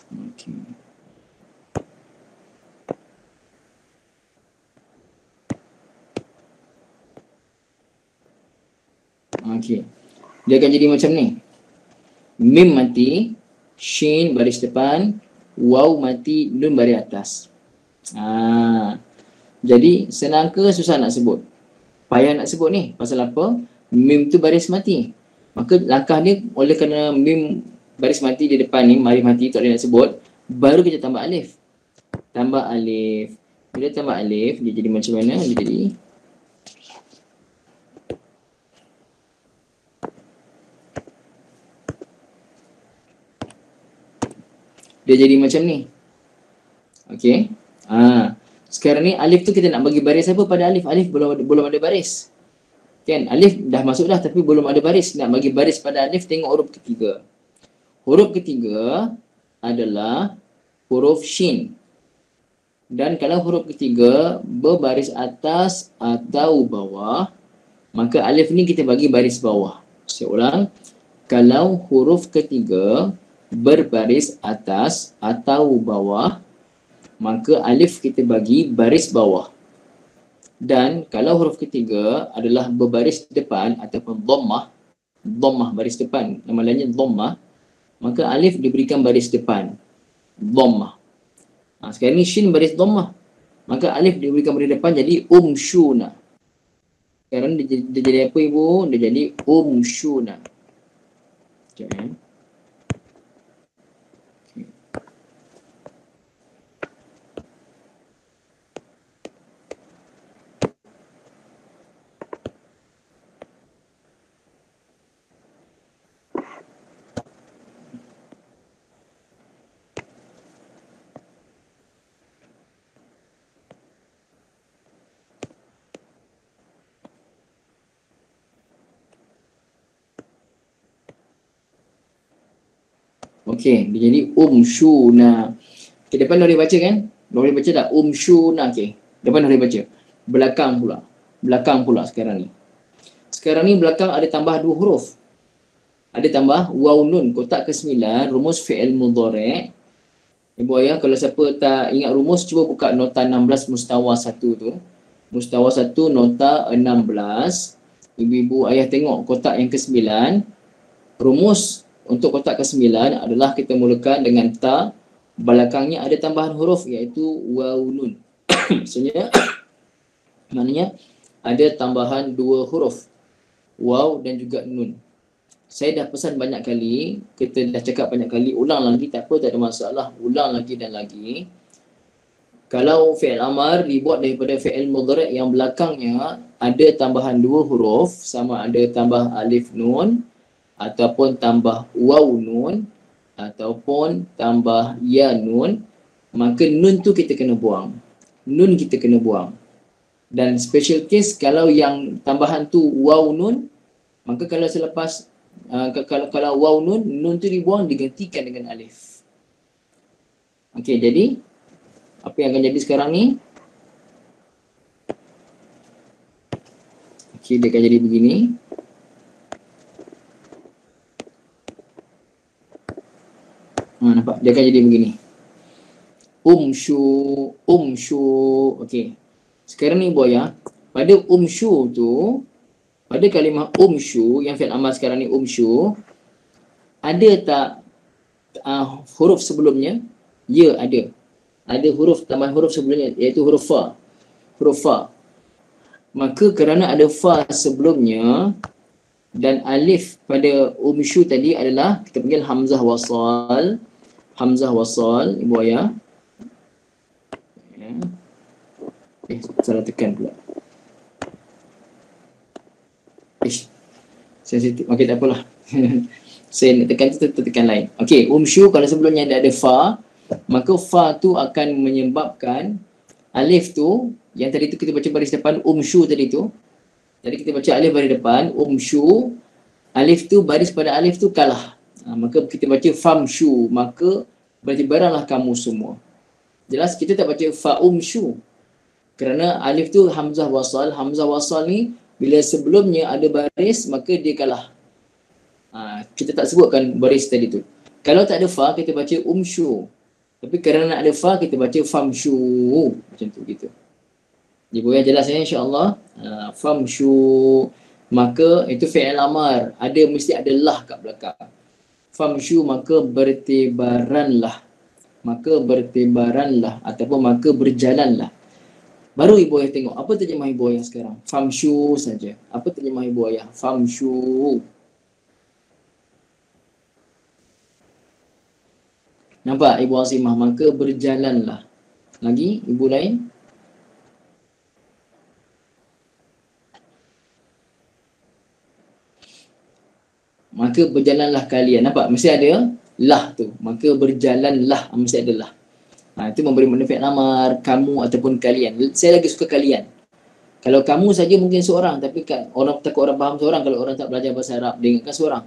Okey. Okey. Dia akan jadi macam ni. Mim mati, shin baris depan, waw mati, nun baris atas. Jadi senang ke susah nak sebut? Payah nak sebut ni. Pasal apa? Mim tu baris mati. Maka langkah dia oleh kerana mim baris mati di depan ni, baris mati tak boleh nak sebut, baru kita tambah alif. Tambah alif. Bila tambah alif, dia jadi macam mana? Dia jadi macam ni. Okey. Sekarang ni alif tu kita nak bagi baris apa pada alif? Alif belum ada baris. Kan? Alif dah masuk dah tapi belum ada baris. Nak bagi baris pada alif, tengok huruf ketiga. Huruf ketiga adalah huruf shin. Dan kalau huruf ketiga berbaris atas atau bawah, maka alif ni kita bagi baris bawah. Saya ulang. Kalau huruf ketiga berbaris atas atau bawah, maka alif kita bagi baris bawah. Dan kalau huruf ketiga adalah berbaris depan ataupun dhammah baris depan, nama lainnya dhammah, maka alif diberikan baris depan, dhammah. Sekarang ni shin baris dhammah, maka alif diberikan baris depan jadi umshuna. Sekarang dia jadi apa ibu? Dia jadi umshuna. Okay. Okey, dia jadi umshuna. Okey, depan dah boleh baca kan? Dah boleh baca tak? Umshuna. Okey, depan dah boleh baca. Belakang pula sekarang ni. Sekarang ni belakang ada tambah 2 huruf. Ada tambah waw nun, kotak ke-9, rumus fi'il mudhari'. Ibu ayah, kalau siapa tak ingat rumus, cuba buka nota 16 mustawa 1 tu. Mustawa 1 nota 16. Ibu-ibu ayah tengok kotak yang ke-9. Rumus untuk kotak ke-9 adalah kita mulakan dengan ta, belakangnya ada tambahan huruf iaitu waw nun. Maknanya ada tambahan 2 huruf, waw dan juga nun. Saya dah pesan banyak kali, kita dah cakap banyak kali, ulang lagi tak apa, tak ada masalah, ulang lagi dan lagi. Kalau fi'il amar dibuat daripada fi'il mudhari' yang belakangnya ada tambahan 2 huruf, sama ada tambah alif nun ataupun tambah waw nun ataupun tambah ya nun, maka nun tu kita kena buang. Nun kita kena buang. Dan special case kalau yang tambahan tu waw nun, maka kalau selepas kalau waw nun tu dibuang, digantikan dengan alif. Okey, jadi apa yang akan jadi sekarang ni? Okey, dia akan jadi begini. Nampak? Dia akan jadi begini. Umshu. Okey. Sekarang ni boya, pada umshu tu, pada kalimah umshu, yang fi'il amar sekarang ni umshu, ada tak huruf sebelumnya? Ya, ada. Ada huruf, tambahan huruf sebelumnya, iaitu huruf fa. Huruf fa. Maka kerana ada fa sebelumnya, Dan alif pada umsyu tadi adalah kita panggil hamzah wasal. Hamzah wasal, ibu ayah. Salah tekan pula. Sensitif. Okey, tak apalah. Saya nak tekan tu tekan lain. Okey, umsyu kalau sebelumnya ada fa, maka fa tu akan menyebabkan alif tu, yang tadi tu kita baca baris depan umsyu tadi tu. Jadi kita baca alif baris depan, umsyu, alif tu baris pada alif tu kalah. Maka kita baca famsyu, maka bertibaranlah kamu semua. Jelas kita tak baca fa umsyu. Kerana alif tu hamzah wasal. Hamzah wasal ni bila sebelumnya ada baris, maka dia kalah. Kita tak sebutkan baris tadi tu. Kalau tak ada fa, kita baca umsyu. Tapi kerana ada fa, kita baca famsyu. Macam tu gitu. Jadi boleh jelas ya insya-Allah. Famsyu, maka itu fi'il amar. Mesti ada lah kat belakang. Famsyu, maka bertibaranlah. Maka bertibaranlah ataupun maka berjalanlah. Baru ibu ayah tengok. Apa terjemah ibu ayah sekarang? Famsyu saja. Apa terjemah ibu ayah? Famsyu. Nampak ibu Azimah? Maka berjalanlah. Lagi ibu lain? Maka berjalanlah kalian. Nampak? Mesti ada lah tu. Maka berjalanlah. Mesti ada lah. Itu memberi makna fi'il amar, kamu ataupun kalian. Saya lagi suka kalian. Kalau kamu saja mungkin seorang, tapi orang takut orang faham seorang. Kalau orang tak belajar bahasa Arab, dia ingatkan seorang.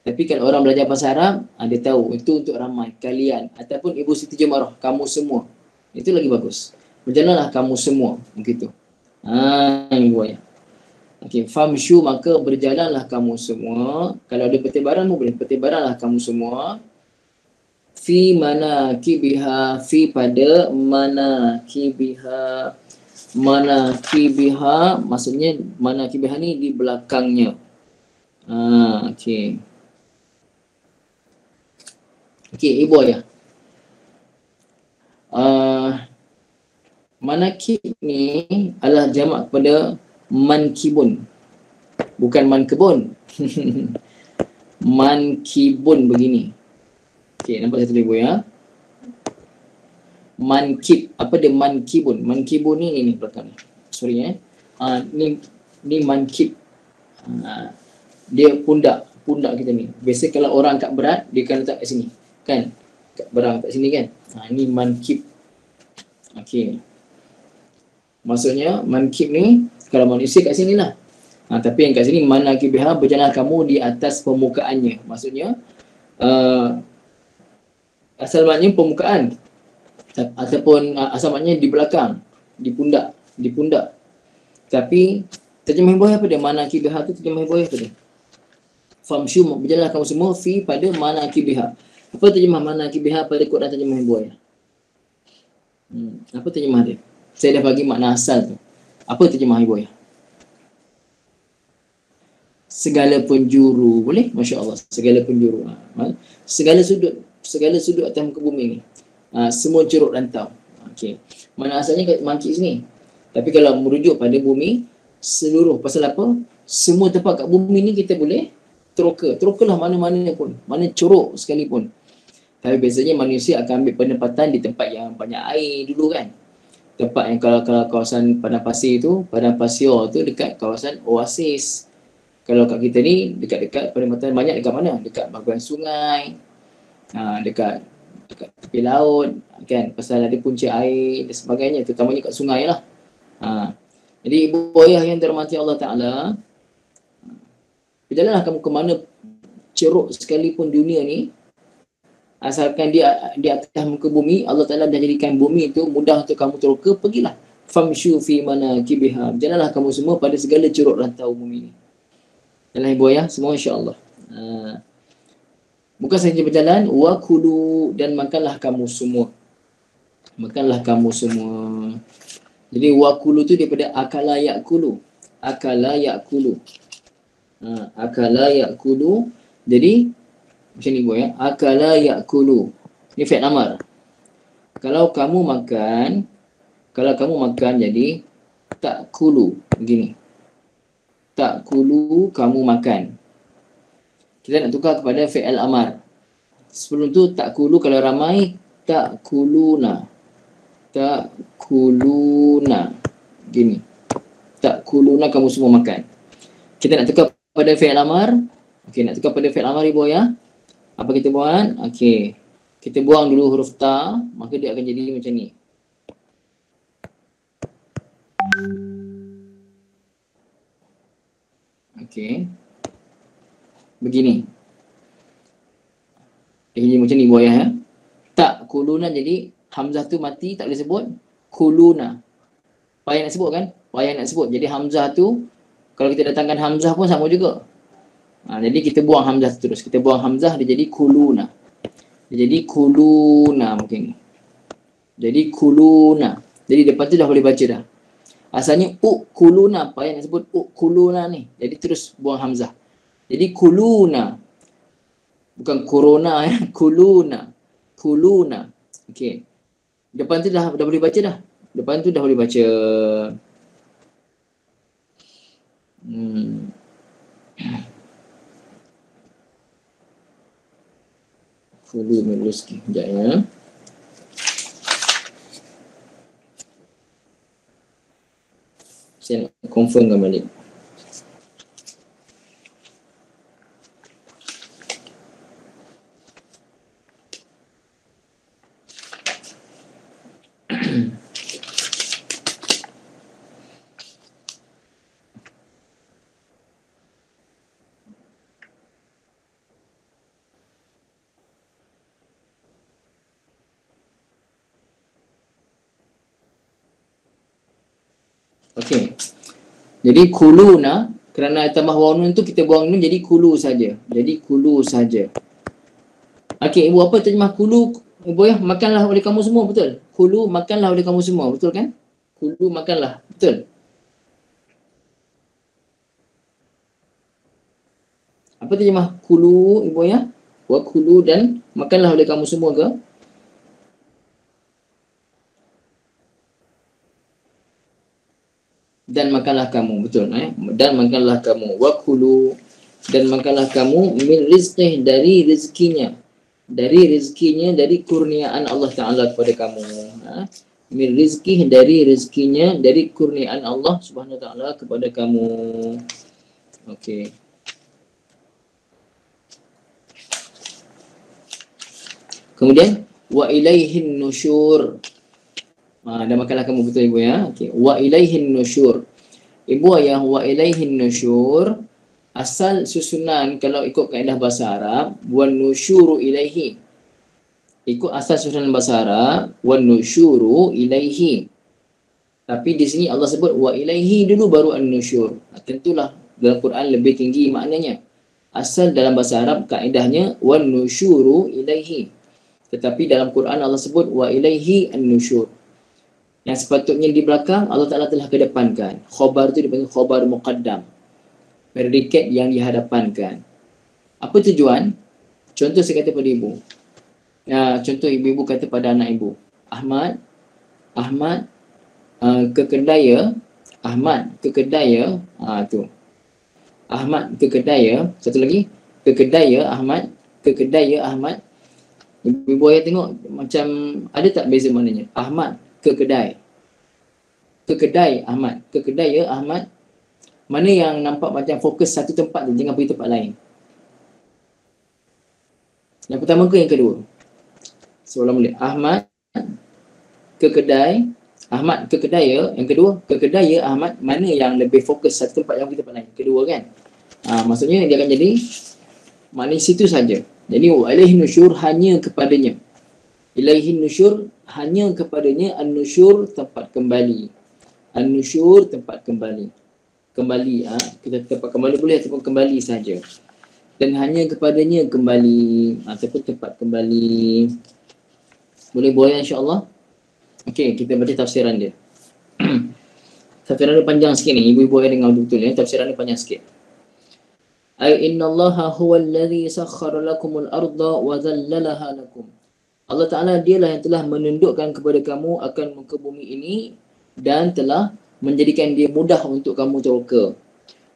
Tapi kalau orang belajar bahasa Arab, dia tahu itu untuk ramai, kalian. Ataupun Ibu Siti Jemarah, kamu semua. Itu lagi bagus. Berjalanlah kamu semua. Begitu. Ibu ayah. Okey, famsyu, maka berjalanlah kamu semua. Kalau ada pertibaran, boleh pertibaranlah kamu semua. Fi manakibiha, fi pada manakibiha. Manakibiha maksudnya manakibiha ni di belakangnya. Okey. Okey, ibu ayah. Manakib ni adalah jamak kepada mankibun. Bukan mankebun. Mankibun begini. Okey, nampak satu ibu ya. Mankib. Apa dia mankibun? Mankibun ni belakang ni. Sorry ni mankib. Dia pundak kita ni. Biasa kalau orang angkat berat, dia akan letak kat sini. Kan? Kat barang kat sini kan? Ni mankib. Okey. Maksudnya mankib ni kalau manusia kat sini lah. Tapi yang kat sini manakibiha, berjalan kamu di atas permukaannya. Maksudnya asal maknanya permukaan ataupun asal maknanya di belakang, di pundak. Tapi terjemah ibu apa dia? Manakibiha tu terjemah ibu apa dia? Famsyu, berjalan kamu semua fi pada manakibiha. Apa terjemah manakibiha pada Quran terjemah ibu ayah? Apa terjemah dia? Saya dah bagi makna asal tu. Apa terjemah ibu ayah? Segala penjuru. Boleh? Masya Allah. Segala penjuru. Segala sudut atas muka bumi ni. Semua ceruk rantau. Okey. Mana asalnya kat mankib sini. Tapi kalau merujuk pada bumi seluruh. Pasal apa? Semua tempat kat bumi ni kita boleh teroka. Terokalah mana-mana pun. Mana curuk sekalipun. Tapi biasanya manusia akan ambil penempatan di tempat yang banyak air dulu kan. Tempat yang kalau kawasan padang pasir tu, padang pasir tu dekat kawasan oasis. Kalau kat kita ni dekat-dekat penempatan banyak dekat mana? Dekat bahagian sungai. Dekat tepi laut kan, pasal ada punca air dan sebagainya, terutamanya kat sungai lah. Jadi ibu ayah yang dirahmati Allah Ta'ala, berjalanlah kamu ke mana ceruk sekalipun dunia ni, asalkan dia di atas muka bumi, Allah Ta'ala dah jadikan bumi itu mudah untuk kamu teroka, pergilah. Famsyu fi manakibiha, berjalanlah kamu semua pada segala ceruk rantau bumi ni. Jalan ibu ayah semua insya-Allah. Bukan sahaja berjalan, wa kulu, dan makanlah kamu semua. Makanlah kamu semua. Jadi wa kulu tu daripada akala yakulu. Akala yakulu. Akala yakulu. Jadi macam ni ya. Akala yakulu. Ini fi'il amar. Kalau kamu makan jadi tak kulu begini. ta'kulu, kamu makan. Kita nak tukar kepada fi'il amar. Sebelum tu ta'kulu kalau ramai, ta'kuluna. Ta'kuluna. Gini. Ta'kuluna, kamu semua makan. Kita nak tukar pada fi'il amar. Okey, nak tukar pada fi'il amar ibu ya. Apa kita buat? Okey. Kita buang dulu huruf ta, maka dia akan jadi macam ni. Okey. Begini. Dia jadi macam ni buat ya. Ta'kuluna, jadi hamzah tu mati, tak boleh sebut. Kuluna. Payah nak sebut kan? Payah nak sebut. Jadi hamzah tu, kalau kita datangkan hamzah pun sama juga. Jadi kita buang hamzah terus. Kita buang hamzah, dia jadi kuluna. Dia jadi kuluna mungkin. Jadi kuluna. Jadi depan tu dah boleh baca dah. Asalnya kuluna, payah nak sebut kuluna ni. Jadi terus buang hamzah. Jadi kuluna. Bukan corona ya. Kuluna. Kuluna. Okey. Depan tu dah boleh baca dah. Depan tu dah boleh baca. Kulu meluski. Sekejap ya. Saya nak confirmkan balik. Okey. Jadi kuluna, kerana tambah waw nun tu kita buang nun jadi kulu saja. Jadi kulu saja. Okey, ibu apa terjemah kulu? Ibu ya, makanlah oleh kamu semua, betul? Kulu, makanlah oleh kamu semua, betul kan? Kulu, makanlah, betul? Apa terjemah kulu, ibu ya? Wa kulu dan makanlah oleh kamu semua ke? Dan makanlah kamu, betul dan makanlah kamu, wakulu, dan makanlah kamu min rizqih, dari rezekinya, dari kurniaan Allah Ta'ala kepada kamu. Min rizqih, dari rezekinya, dari kurniaan Allah Subhanahu Wa Ta'ala kepada kamu. Okey. Kemudian wa ilaihin nusyur. Dan makanlah kamu, betul ibu ya. Okey. Wa ilaihin nusyur. Ibu ayah, wa ilaihin nusyur. Asal susunan kalau ikut kaedah bahasa Arab, wan nusyuru ilaihi. Ikut asal susunan bahasa Arab, wan nusyuru ilaihi. Tapi di sini Allah sebut wa ilaihi dulu baru an-nusyur. Tentulah dalam Quran lebih tinggi maknanya. Asal dalam bahasa Arab kaedahnya wan nusyuru ilaihi. Tetapi dalam Quran Allah sebut wa ilaihi an-nusyur. Yang sepatutnya di belakang Allah Ta'ala telah kedepankan. Khobar tu dipanggil khobar muqaddam. Predikat yang dihadapankan. Apa tujuan? Contoh saya kata pada ibu. Contoh ibu-ibu kata pada anak ibu. Ahmad ke kedai ya. Ahmad ke kedai ya. Tu. Ahmad ke kedai ya. Satu lagi. Ke kedai ya Ahmad. Ke kedai ya Ahmad. Ibu ayah tengok macam ada tak beza maknanya? Ahmad ke kedai. Ke kedai Ahmad. Ke kedai ya Ahmad. Mana yang nampak macam fokus satu tempat je, jangan pergi tempat lain. Yang pertama ke yang kedua? Soalan boleh. Ahmad ke kedai. Ahmad ke kedai ya. Yang kedua, ke kedai ya Ahmad. Mana yang lebih fokus satu tempat yang pergi tempat lain? Kedua kan? Maksudnya dia akan jadi maknanya situ saja. Jadi wa ilaihi nusyur, hanya kepadanya. Ilaihi nusyur, hanya kepadanya. An-nusyur, tempat kembali. An-nusyur, tempat kembali. Kembali, kita tempat kembali boleh ataupun kembali saja. Dan hanya kepadanya kembali ataupun tempat kembali. Boleh boleh insya-Allah. Okey, kita baca tafsiran dia. Tafsiran dia panjang sikit ni, ibu-ibu yang dengar betul ya. Tafsiran dia panjang sikit. Ay innallaha huwal ladzi sakhkhara lakumul arda wa dhallalaha lakum. Allah Ta'ala dialah yang telah menundukkan kepada kamu akan muka bumi ini dan telah menjadikan dia mudah untuk kamu teroka.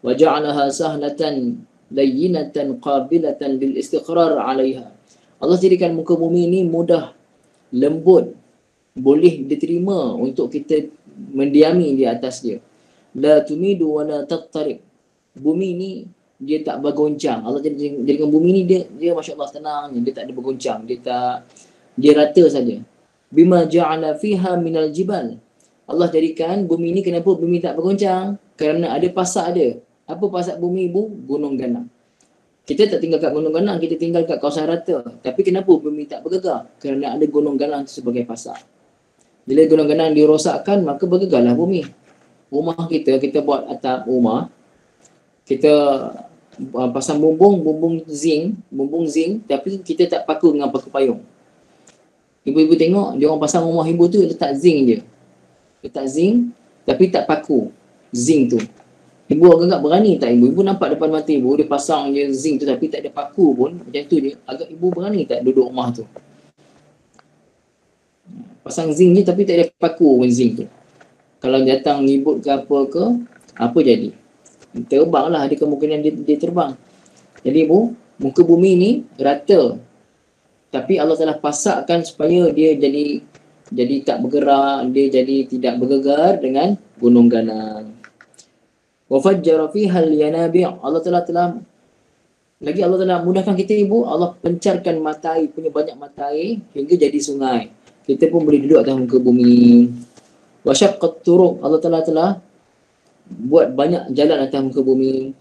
wa ja'alaha sahlatan layyinatan qabilatan bil istiqrar 'alaiha. Allah jadikan muka bumi ini mudah, lembut, boleh diterima untuk kita mendiami di atas dia. La tumidu wa la tattarib. Bumi ni dia tak bergoncang. Allah jadikan bumi ni dia masya-Allah tenang, dia tak ada bergoncang, dia rata saja. Bima ja'ala fiha minal jibal. Allah jadikan bumi ni, kenapa bumi tak bergoncang? Kerana ada pasak dia. Apa pasak bumi ibu? Gunung ganang. Kita tak tinggal kat gunung ganang, kita tinggal kat kawasan rata. Tapi kenapa bumi tak bergegar? Kerana ada gunung ganang itu sebagai pasak. Bila gunung ganang dirosakkan, maka bergegarlah bumi. Rumah kita buat atap rumah, kita pasang bumbung zinc, tapi kita tak paku dengan paku payung. Ibu-ibu tengok, dia orang pasang rumah ibu tu letak zinc je. Letak zinc, tapi tak paku zinc tu. Ibu agak berani tak ibu? Ibu nampak depan mata ibu, dia pasang je zinc tu tapi tak ada paku pun, macam tu je. Agak ibu berani tak duduk rumah tu? Pasang zinc je tapi tak ada paku pun zinc tu. Kalau datang ngibut ke, apa jadi? Terbanglah, ada kemungkinan dia terbang. Jadi ibu, muka bumi ni rata. Tapi Allah telah pasakkan supaya dia jadi tak bergerak, dia jadi tidak bergegar dengan gunung ganang. Wa fajjara fiha al-yanabi'. Allah telah mudahkan kita ibu. Allah pencarkan mata air, punya banyak mata air hingga jadi sungai. Kita pun boleh duduk atas muka bumi. Wa syaqqat turuq. Allah telah buat banyak jalan atas muka bumi.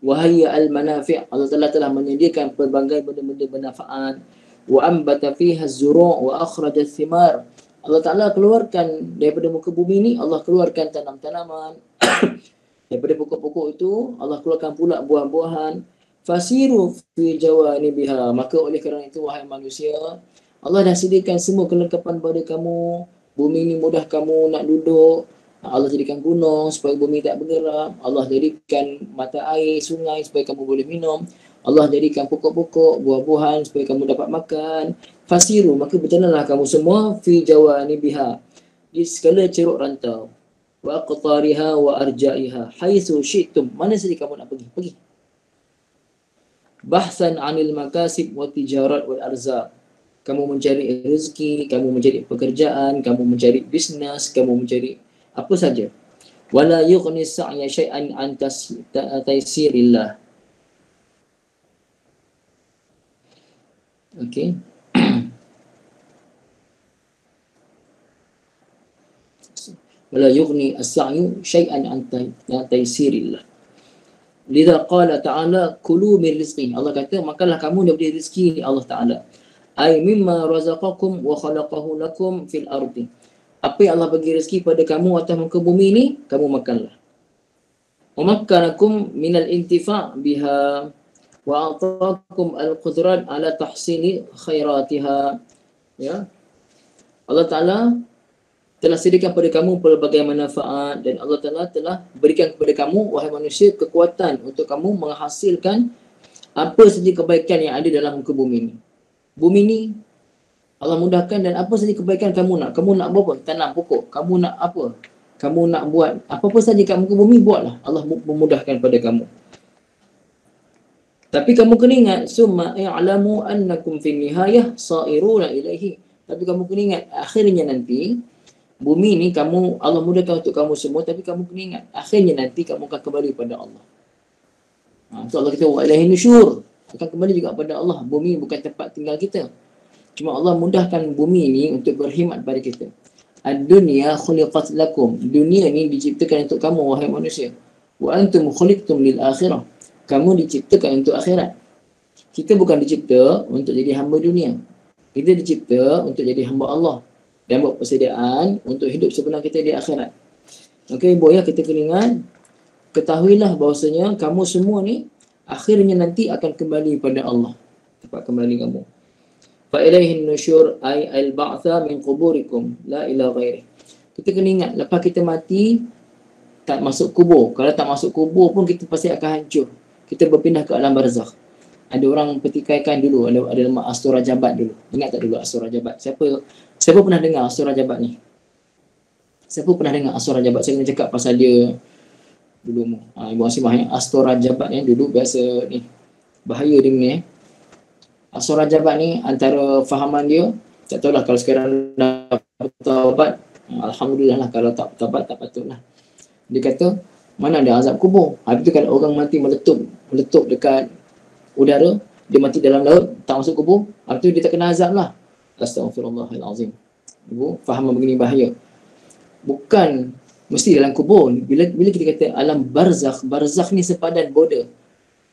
Wa hayya al-manafi'. Allah telah menyediakan pelbagai benda-benda bermanfaat. Wa ambata fiha az-zuru' wa akhraja ath-thimar. Allah Ta'ala keluarkan daripada muka bumi ni, Allah keluarkan tanam-tanaman. Daripada pokok-pokok itu, Allah keluarkan pula buah-buahan. Fasiru fi jawanibiha. Maka oleh kerana itu, wahai manusia, Allah dah sediakan semua kelengkapan pada kamu. Bumi ni mudah kamu nak duduk. Allah jadikan gunung supaya bumi tak bergerak. Allah jadikan mata air, sungai supaya kamu boleh minum. Allah jadikan pokok-pokok, buah-buahan supaya kamu dapat makan. Fasiru, maka berjalanlah kamu semua fi jawanibiha. Di segala ceruk rantau. Wa aqtariha wa arja'iha haitsu syi'tum. Mana saja kamu nak pergi. Bahsan 'anil makasib wa tijarat wal arzaq. Kamu mencari rezeki, kamu mencari pekerjaan, kamu mencari bisnes, kamu mencari apa saja. Wala yughni sa'ya syai'an an taysirillah. Okey. Wala yughni as-sa'yu syai'an an taysirillah. Lidha qala ta'ala kulu min rizqi. Allah kata makanlah kamu daripada rezeki Allah Ta'ala. Ay mimma razaqakum wa khalaqahu lakum fil ardi. Apa yang Allah bagi rezeki pada kamu atas muka bumi ni, kamu makanlah. Wa makkanakum minal intifa' biha wa a'taakum al-qudrat ala tahsili khairatiha. Ya. Allah Ta'ala telah sediakan pada kamu pelbagai manfaat dan Allah Ta'ala telah berikan kepada kamu, wahai manusia, kekuatan untuk kamu menghasilkan apa saja kebaikan yang ada dalam muka bumi ini. Bumi ni Allah mudahkan dan apa saja kebaikan kamu nak. Kamu nak apa? Tanam pokok. Kamu nak apa? Kamu nak buat apa-apa saja kat muka bumi, buatlah. Allah memudahkan pada kamu. Tapi kamu kena ingat, summa ya'lamu annakum fi nihayah sa'iruna ilaihi. Tapi kamu kena ingat, akhirnya nanti bumi ni Allah mudahkan untuk kamu semua, tapi kamu kena ingat, akhirnya nanti kamu akan kembali pada Allah. So Allah kata, wa ilaihin nusyur. Akan kembali juga pada Allah. Bumi bukan tempat tinggal kita. Cuma Allah mudahkan bumi ni untuk berkhidmat pada kita. Ad-dunya khuliqat lakum. Dunia ni diciptakan untuk kamu, wahai manusia. Wa antum khuliqtum lil akhirah. Kamu diciptakan untuk akhirat. Kita bukan dicipta untuk jadi hamba dunia. Kita dicipta untuk jadi hamba Allah. Dan buat persediaan untuk hidup sebenar kita di akhirat. Okey, ibu ya, kita kena ingat, ketahuilah bahawasanya kamu semua ni akhirnya nanti akan kembali pada Allah. Tempat kembali kamu. Fa ilaihin nusyur ay al-ba'tha min quburikum la ila ghairi. Kita kena ingat, lepas kita mati tak masuk kubur. Kalau tak masuk kubur pun kita pasti akan hancur. Kita berpindah ke alam barzakh. Ada orang petikaikan dulu, ada nama Astura Jabat dulu. Ingat tak dulu Astura Jabat? Siapa pernah dengar Astura Jabat ni? Siapa pernah dengar Astura Jabat? Saya kena cakap pasal dia dulu. Ibu Asimah Astora Jabat dulu biasa ni. Bahaya dia ni Astora Jabat ni antara fahaman dia, tak tahulah kalau sekarang dah bertaubat, alhamdulillah lah, kalau tak bertaubat tak patutlah. Dia kata mana ada azab kubur. Habis tu kalau orang mati meletup dekat udara, dia mati dalam laut, tak masuk kubur, habis tu dia tak kena azab lah. Astaghfirullahalazim. Ibu faham begini bahaya. Bukan mesti dalam kubur. Bila kita kata alam barzakh, barzakh ni sepadan border.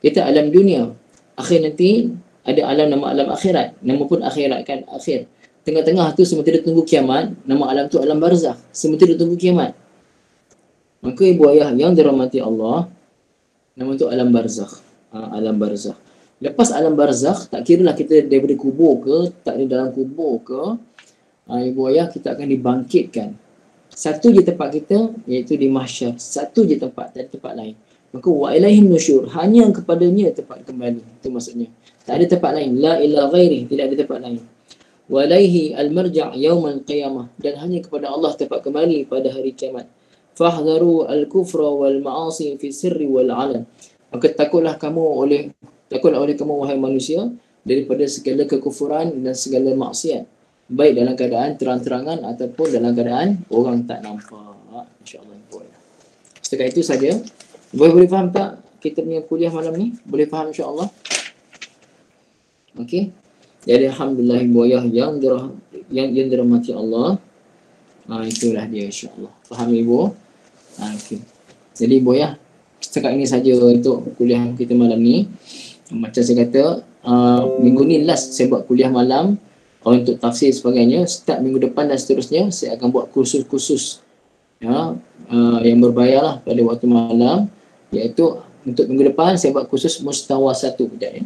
Kita alam dunia. Akhir nanti ada alam nama alam akhirat. Nama pun akhirat kan, akhir. Tengah-tengah tu sementara tunggu kiamat, nama alam tu alam barzakh. Sementara tunggu kiamat. Maka ibu ayah yang dirahmati Allah, nama tu alam barzakh. Alam barzakh. Lepas alam barzakh, tak kiralah kita daripada kubur ke, tak ada dalam kubur ke, ibu ayah kita akan dibangkitkan. Satu je tempat kita, iaitu di mahsyar. Satu je tempat, tak ada tempat lain. Maka wa ilaihim nusyur, hanya kepadanya tempat kembali. Itu maksudnya. Tak ada tempat lain. La ila ghairi, tidak ada tempat lain. Wa ilaihi al-marja' yaumal qiyamah, dan hanya kepada Allah tempat kembali pada hari kiamat. Fahdharu al-kufra wal ma'asi fi sirri wal 'alan. Maka takutlah oleh kamu wahai manusia daripada segala kekufuran dan segala maksiat, baik dalam keadaan terang-terangan ataupun dalam keadaan orang tak nampak. Insya-Allah boleh. Setakat itu saja. Boleh faham tak kita punya kuliah malam ni? Boleh faham insya-Allah? Okey. Jadi alhamdulillah ibu ayah yang dirahmati Allah. Itulah dia insya-Allah. Faham ibu? Okey. Jadi ibu ayah, setakat ini saja untuk kuliah kita malam ni. Macam saya kata, minggu ni last saya buat kuliah malam untuk tafsir sebagainya. Start minggu depan dan seterusnya saya akan buat kursus-kursus yang berbayar lah pada waktu malam, iaitu untuk minggu depan saya buat kursus Mustawa 1 sekejap ya.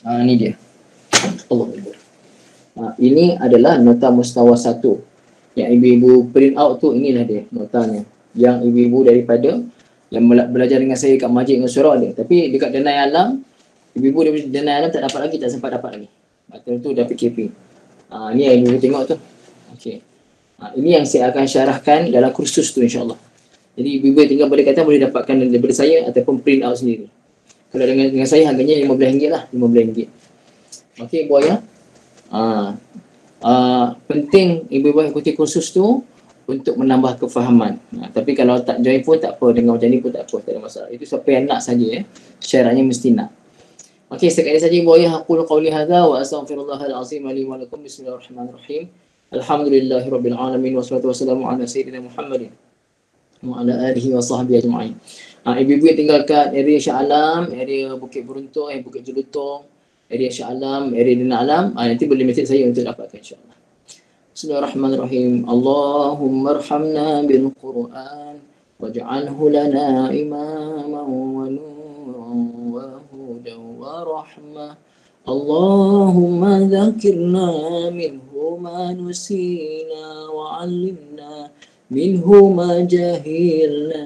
Ini dia. Allah. Ini adalah nota Mustawa 1. Yang ibu-ibu print out tu, inilah dia notanya. Yang ibu-ibu daripada yang belajar dengan saya kat Majid dengan Surah dia. Tapi dekat Danai Alam, ibu-ibu daripada Danai Alam tak dapat lagi, tak sempat dapat lagi. Betul tu dah PKP. Ni yang ibu tengok tu. Okey. Ini yang saya akan syarahkan dalam kursus tu insya-Allah. Jadi ibu-ibu tinggal berdekatan boleh dapatkan daripada saya ataupun print out sendiri. Kalau dengan saya harganya RM15 lah, RM15. Okey ibu ayah. Penting ibu-ibu ikuti kursus tu untuk menambah kefahaman. Tapi kalau tak join pun tak apa, dengar macam ni pun tak apa, tak ada masalah. Itu siapa yang nak saja syaratnya mesti nak. Okey, setakat ini saja ibu ayah, aku qauli hadza wa astaghfirullahal azim li wa lakum. Bismillahirrahmanirrahim. Alhamdulillahirabbil alamin wassalatu wassalamu ala sayyidina Muhammadin wa ala alihi wa sahbihi ajma'in. Ibu-ibu yang tinggal kat area Shah Alam, area Bukit Beruntung, Bukit Jelutong, area Shah Alam, area Dina Alam, nanti boleh message saya untuk dapatkan insya-Allah. Bismillahirrahmanirrahim. Allahumma arhamna bil Qur'an waj'alhu lana imaman wa nuran wa hudan wa rahmah. Allahumma dzakirna minhu ma nusina wa 'allimna minhu ma jahilna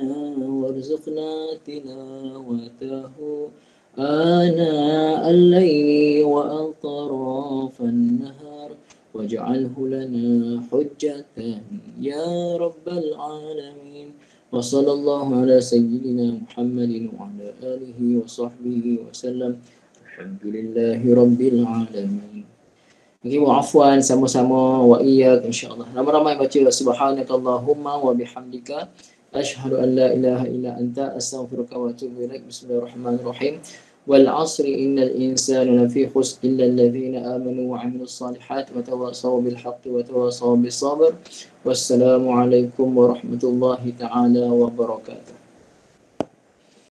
warzuqna tilawatahu آناء الليل وأطراف النهار واجعله لنا حجة يا رب العالمين وصلى الله على سيدنا محمد وعلى آله وصحبه وسلم الحمد لله رب العالمين. Okay, wa'afwan sama-sama wa iyyak insyaAllah. Ramai-ramai baca subhanakallahumma wa bihamdika asyhadu an la ilaha illa anta astaghfiruka wa atubu ilaik. Bismillahirrahmanirrahim. Wal 'asri innal insana lafi khusr illa alladhina amanu wa 'amilus salihati wa tawassaw bil haqqi wa tawassaw bis sabr. Wassalamu alaikum warahmatullahi ta'ala wabarakatuh.